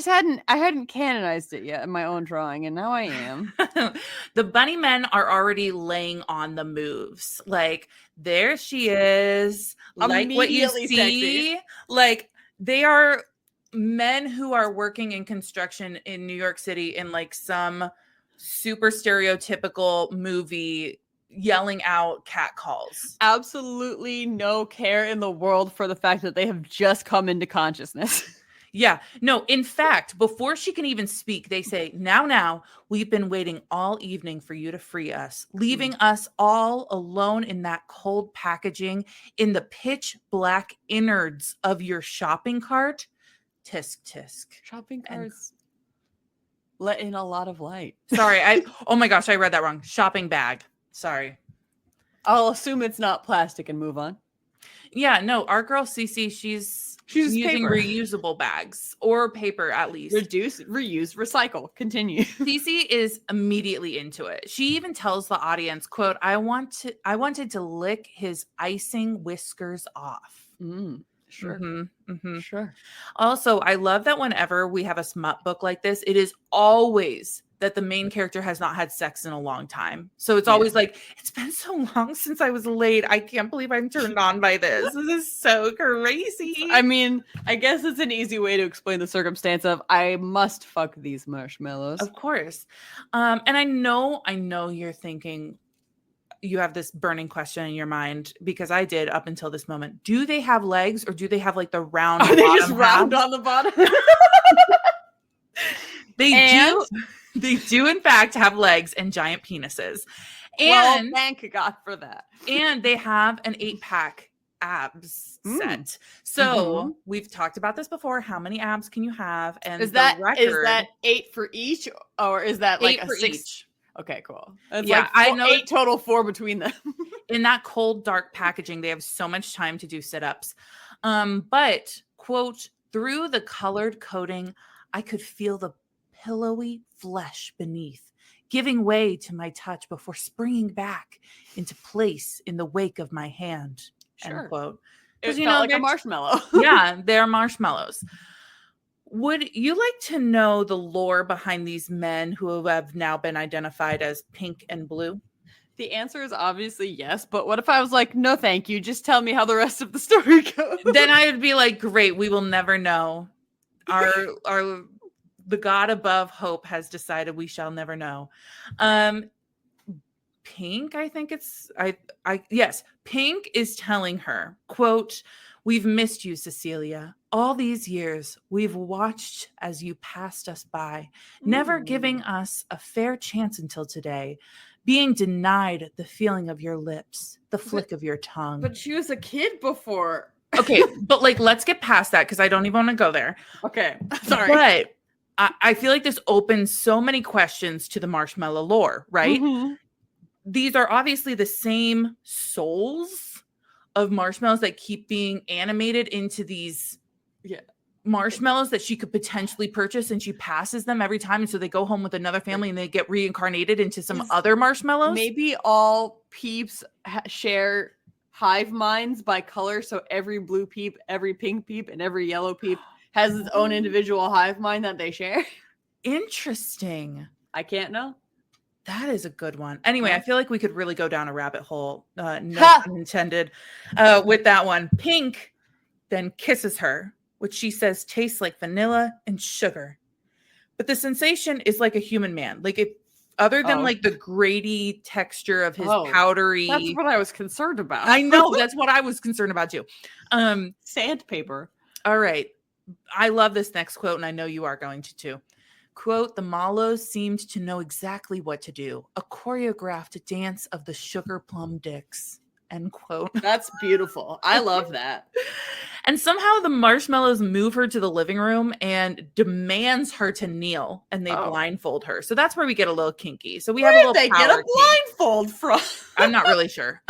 hadn't canonized it yet in my own drawing, and now I am. The bunny men are already laying on the moves. Like, there she is. Like what you see. Sexy. Like, they are men who are working in construction in New York City in like some super stereotypical movie yelling out cat calls. Absolutely no care in the world for the fact that they have just come into consciousness. Yeah. No, in fact, before she can even speak, they say, now, we've been waiting all evening for you to free us, leaving us all alone in that cold packaging in the pitch black innards of your shopping cart. Tisk, tisk. Shopping carts let in a lot of light. Sorry. Oh my gosh, I read that wrong. Shopping bag. Sorry. I'll assume it's not plastic and move on. Yeah, no, our girl Cece, she's using paper. Reusable bags or paper at least. Reduce, reuse, recycle. Continue. Cece is immediately into it. She even tells the audience, quote, I wanted to lick his icing whiskers off. Sure. Sure. Also, I love that whenever we have a smut book like this, it is always that the main character has not had sex in a long time. So it's always like, it's been so long since I was laid. I can't believe I'm turned on by this. This is so crazy. I mean, I guess it's an easy way to explain the circumstance of I must fuck these marshmallows. Of course. And I know you're thinking, you have this burning question in your mind, because I did up until this moment. Do they have legs, or do they have like the round? Are they just round on the bottom? They do in fact have legs and giant penises. And thank God for that. And they have an 8-pack abs set. So we've talked about this before. How many abs can you have? And is that 8 for each, or is that like 8 for 6? Each. Okay, cool. It's I know 8 total, 4 between them. In that cold, dark packaging, they have so much time to do sit-ups. But, quote, through the colored coating, I could feel the pillowy flesh beneath, giving way to my touch before springing back into place in the wake of my hand. Sure. End quote. It felt like a marshmallow. Yeah, they're marshmallows. Would you like to know the lore behind these men who have now been identified as pink and blue? The answer is obviously yes, but what if I was like, no, thank you. Just tell me how the rest of the story goes. Then I would be like, great, we will never know. The God above Hope has decided we shall never know. Pink, I think it's, yes, Pink is telling her, quote, we've missed you, Cecilia. All these years, we've watched as you passed us by, never giving us a fair chance until today, being denied the feeling of your lips, the flick of your tongue. But she was a kid before. Okay, but like, let's get past that because I don't even want to go there. Okay, sorry. But I feel like this opens so many questions to the marshmallow lore, right? Mm-hmm. These are obviously the same souls of marshmallows that keep being animated into these marshmallows that she could potentially purchase, and she passes them every time, and so they go home with another family and they get reincarnated into some other marshmallows. Maybe all peeps share hive minds by color, so every blue peep, every pink peep, and every yellow peep has its own individual hive mind that they share. Interesting. I can't know. That is a good one. Anyway, I feel like we could really go down a rabbit hole, no pun intended, with that one. Pink then kisses her, which she says tastes like vanilla and sugar. But the sensation is like a human man. Like, if other than like the grady texture of his powdery. That's what I was concerned about. I know, that's what I was concerned about too. Sandpaper. All right. I love this next quote, and I know you are going to too. Quote, the Mallows seemed to know exactly what to do. A choreographed dance of the sugar plum dicks. End quote. That's beautiful. I love that. And somehow the marshmallows move her to the living room and demands her to kneel, and they blindfold her. So that's where we get a little kinky. So we have a little they get a blindfold from? I'm not really sure.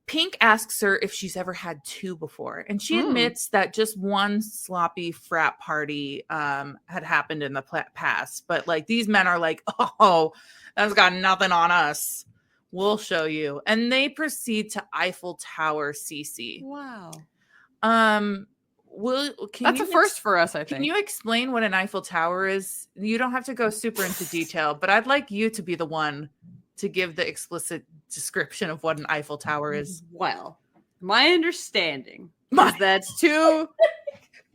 Pink asks her if she's ever had two before, and she admits that just one sloppy frat party had happened in the past. But like, these men are like, oh, that's got nothing on us. We'll show you. And they proceed to Eiffel Tower CC. Wow. That's a first for us, I think. Can you explain what an Eiffel Tower is? You don't have to go super into detail, but I'd like you to be the one to give the explicit description of what an Eiffel Tower is. Well, my understanding is that's two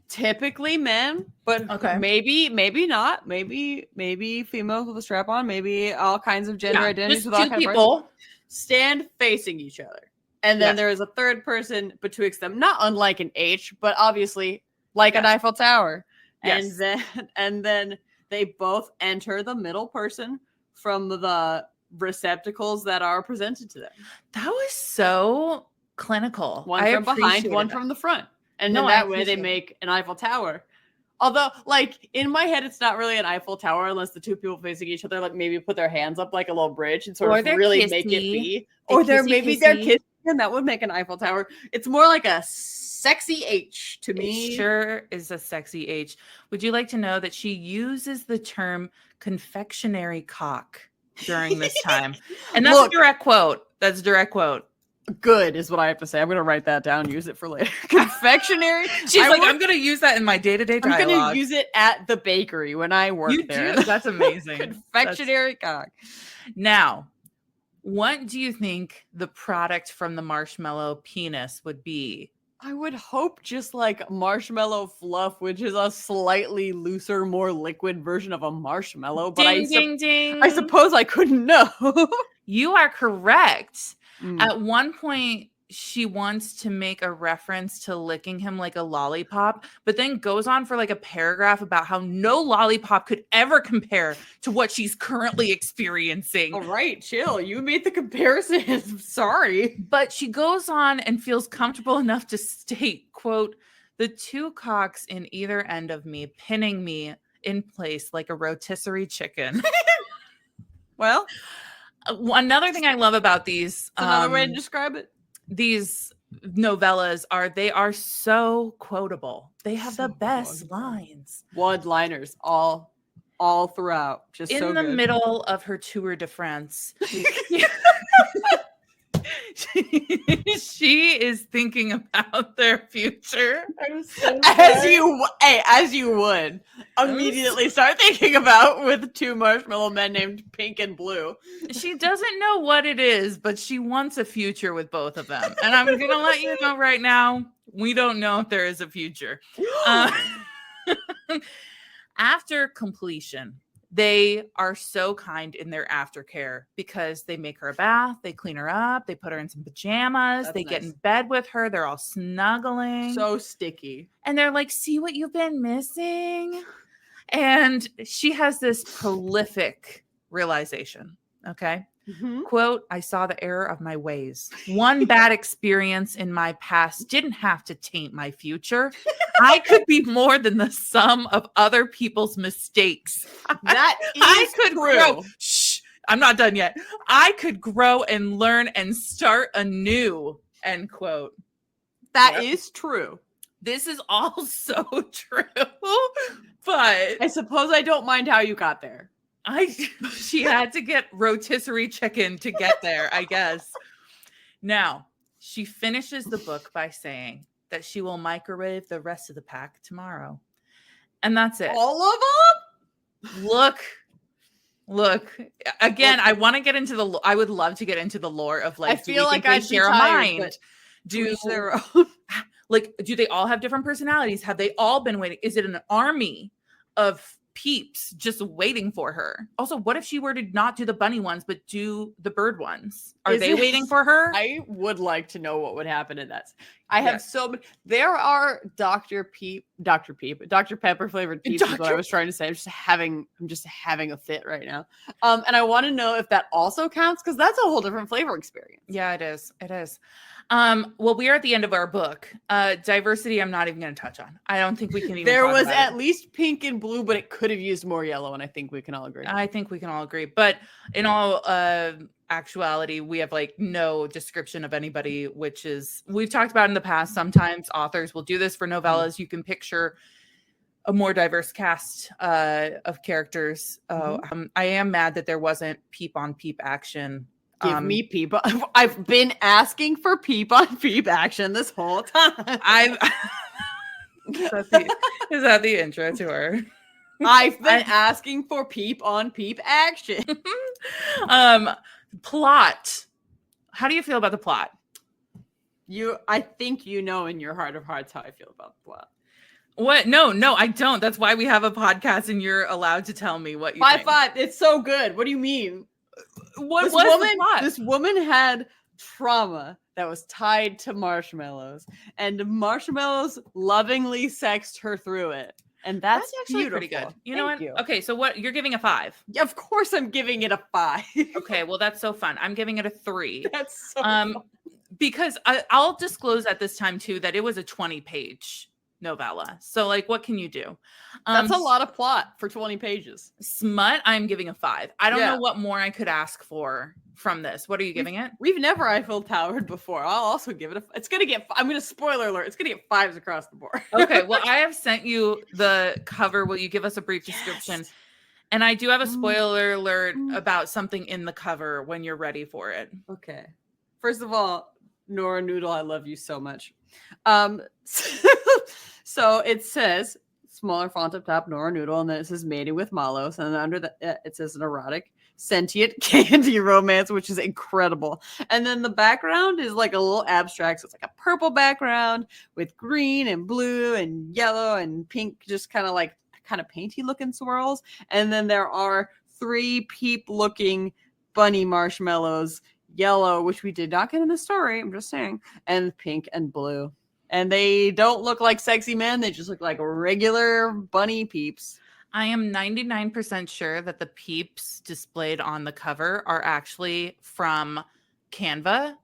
typically men, but maybe not. Maybe females with a strap on, maybe all kinds of gender identities with all kinds of people stand facing each other. And then there is a third person betwixt them, not unlike an H, but obviously like an Eiffel Tower. Yes. And then they both enter the middle person from the receptacles that are presented to them. That was so clinical. One from behind, one from the front. And then that way they make an Eiffel Tower. Although, like, in my head, it's not really an Eiffel Tower unless the two people facing each other, like, maybe put their hands up like a little bridge and sort of really make it be. Or they're kissing, and that would make an Eiffel Tower. It's more like a sexy H to me. It sure is a sexy H. Would you like to know that she uses the term confectionery cock during this time? And that's a direct quote. That's a direct quote. Good is what I have to say. I'm going to write that down, use it for later. Confectionery. I'm going to use that in my day-to-day dialogue. I'm going to use it at the bakery when I work there. Do? That's amazing. Confectionery cock. Now, what do you think the product from the marshmallow penis would be? I would hope just like marshmallow fluff, which is a slightly looser, more liquid version of a marshmallow. But ding. I suppose I couldn't know. You are correct. At one point, she wants to make a reference to licking him like a lollipop, but then goes on for like a paragraph about how no lollipop could ever compare to what she's currently experiencing. All right, chill. You made the comparison. Sorry. But she goes on and feels comfortable enough to state, quote, the two cocks in either end of me, pinning me in place like a rotisserie chicken. Well, another thing I love about these, another way to describe it, these novellas they are so quotable. They have the best lines, one-liners all throughout. Just in so the good. Middle of her tour de France. She is thinking about their future. As you would immediately start thinking about with two marshmallow men named Pink and Blue. She doesn't know what it is, but she wants a future with both of them. And I'm going to let you know right now, we don't know if there is a future. After completion, they are so kind in their aftercare because they make her a bath, they clean her up, they put her in some pajamas, they get in bed with her, they're all snuggling. So sticky. And they're like, see what you've been missing? And she has this prolific realization, okay? Mhm. Quote, I saw the error of my ways. One bad experience in my past didn't have to taint my future. I could be more than the sum of other people's mistakes. That I is could true. grow. Shh, I'm not done yet. I could grow and learn and start anew. End quote. That is true. This is all so true. But I suppose I don't mind how you got there. she had to get rotisserie chicken to get there, I guess. Now, she finishes the book by saying that she will microwave the rest of the pack tomorrow. And that's it. All of them? Look. Again, I want to get into I would love to get into the lore of like, I feel like I'd be share a tired, mind? but Do their own. Like, do they all have different personalities? Have they all been waiting? Is it an army of peeps just waiting for her? Also, what if she were to not do the bunny ones, but do the bird ones? Are they waiting for her? I would like to know what would happen in that. I have so many. There are Dr. Pepper flavored peeps is what I was trying to say. I'm just having a fit right now. And I want to know if that also counts, because that's a whole different flavor experience. Yeah, it is. It is. Well, we are at the end of our book. Diversity, I'm not even going to touch on. I don't think we can even. There was at least pink and blue, but it could have used more yellow, and I think we can all agree. I think we can all agree. But in all actuality, we have like no description of anybody, which is, we've talked about in the past. Sometimes authors will do this for novellas. You can picture a more diverse cast of characters. I am mad that there wasn't peep on peep action. Give me peep. I've been asking for peep on peep action this whole time. Is that the intro to her? I've been asking for peep on peep action. Plot. How do you feel about the plot? I think you know in your heart of hearts how I feel about the plot. What? No, I don't. That's why we have a podcast and you're allowed to tell me what you think. 5-5. It's so good. What do you mean? This woman had trauma that was tied to marshmallows, and marshmallows lovingly sexed her through it. And that's actually beautiful. Pretty good. You know what? Okay, so what you're giving a 5? Yeah, of course I'm giving it a 5. Okay, well that's so fun. I'm giving it a 3. That's so fun. Because I'll disclose at this time too that it was a 20-page novella. So like, what can you do? That's a lot of plot for 20 pages. Smut, I'm giving a 5. I don't know what more I could ask for from this. What are you giving it? We've never Eiffel Towered before. I'll also give it I'm going to spoiler alert. It's going to get 5s across the board. Okay. Well, I have sent you the cover. Will you give us a brief description? And I do have a spoiler alert about something in the cover when you're ready for it. Okay. First of all, Nora Noodle, I love you so much. So it says smaller font up top, Nora Noodle, and then it says mating with Mallows, and then under that it says an erotic sentient candy romance, which is incredible. And then the background is like a little abstract, so it's like a purple background with green and blue and yellow and pink, just kind of painty looking swirls. And then there are 3 peep looking bunny marshmallows, yellow, which we did not get in the story, I'm just saying, and pink and blue. And they don't look like sexy men. They just look like regular bunny peeps. I am 99% sure that the peeps displayed on the cover are actually from Canva,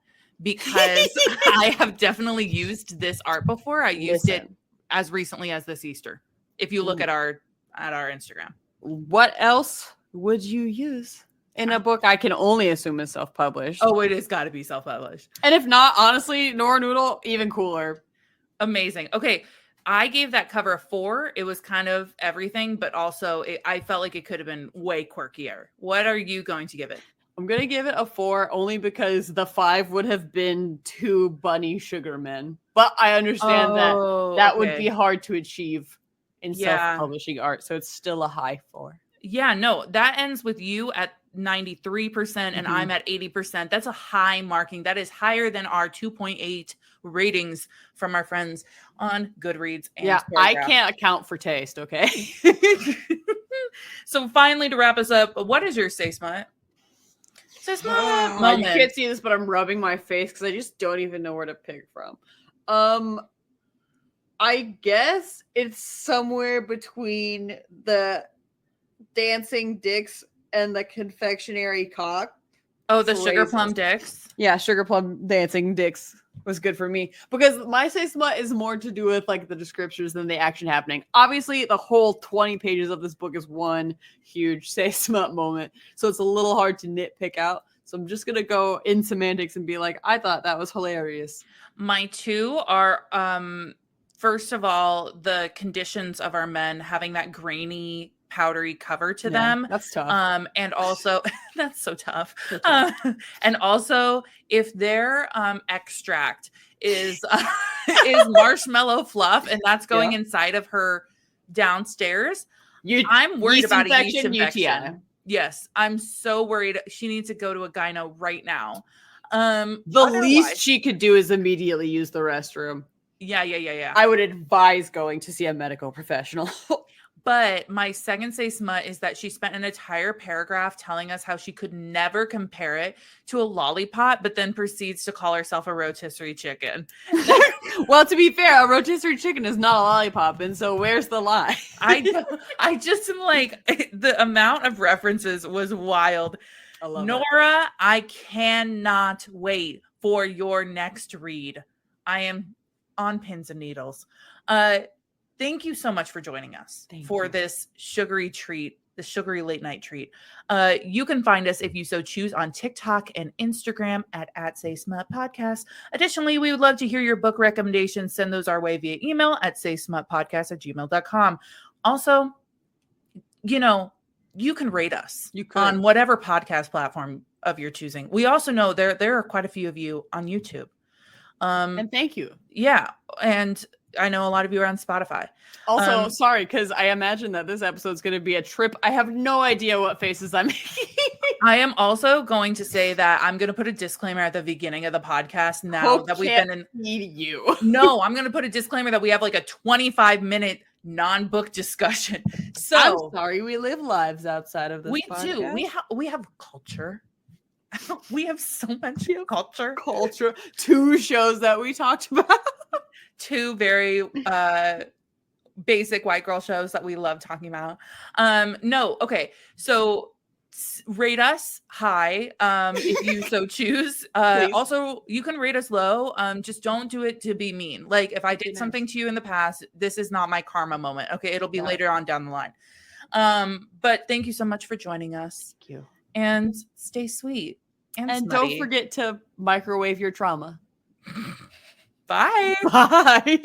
because I have definitely used this art before. I used it as recently as this Easter. If you look at our Instagram. What else would you use in a book I can only assume is self-published? Oh, it has got to be self-published. And if not, honestly, Nora Noodle, even cooler. Amazing. Okay. I gave that cover a 4. It was kind of everything, but also I felt like it could have been way quirkier. What are you going to give it? I'm going to give it a 4 only because the 5 would have been 2 bunny sugar men. But I understand that would be hard to achieve in self-publishing art. So it's still a high 4. Yeah, no, that ends with you at 93% and I'm at 80%. That's a high marking. That is higher than our 2.8 ratings from our friends on Goodreads. And I can't account for taste, okay? So finally, to wrap us up, what is your Say Smut? Say Smut moment. You can't see this, but I'm rubbing my face because I just don't even know where to pick from. I guess it's somewhere between the dancing dicks and the confectionery cock. Oh, the sugar plum dicks. Yeah, sugar plum dancing dicks was good for me because my say smut is more to do with like the descriptions than the action happening. Obviously, the whole 20 pages of this book is one huge say smut moment, so it's a little hard to nitpick out. So I'm just gonna go in semantics and be like, I thought that was hilarious. My two are first of all, the conditions of our men having that grainy powdery cover to them. That's tough. And also that's so tough. And also if their extract is is marshmallow fluff and that's going inside of her downstairs, I'm worried about a yeast infection. UTI. Yes, I'm so worried. She needs to go to a gyno right now. The least she could do is immediately use the restroom. Yeah. I would advise going to see a medical professional. But my second say smut is that she spent an entire paragraph telling us how she could never compare it to a lollipop, but then proceeds to call herself a rotisserie chicken. Well, to be fair, a rotisserie chicken is not a lollipop, and so where's the lie? I just am like, the amount of references was wild. I love Nora, I cannot wait for your next read. I am on pins and needles. Thank you so much for joining us for this sugary treat, the sugary late night treat. You can find us if you so choose on TikTok and Instagram at Say Smut Podcast. Additionally, we would love to hear your book recommendations. Send those our way via email at saysmutpodcast@gmail.com. Also, you can rate us on whatever podcast platform of your choosing. We also know there are quite a few of you on YouTube. And thank you. Yeah. And I know a lot of you are on Spotify. Also, sorry, because I imagine that this episode is going to be a trip. I have no idea what faces I'm making. I am also going to say that I'm going to put a disclaimer at the beginning of the podcast now that we've been in. You. No, I'm going to put a disclaimer that we have like a 25-minute non-book discussion. So I'm sorry, we live lives outside of this. We podcast. do. We have culture. We have so much culture. Culture. 2 shows that we talked about. 2 very basic white girl shows that we love talking about. No, okay. So rate us high if you so choose. Also, you can rate us low. Just don't do it to be mean. Like if I did something to you in the past, this is not my karma moment. Okay, it'll be later on down the line. But thank you so much for joining us. Thank you. And stay sweet. And don't forget to microwave your trauma. Bye. Bye.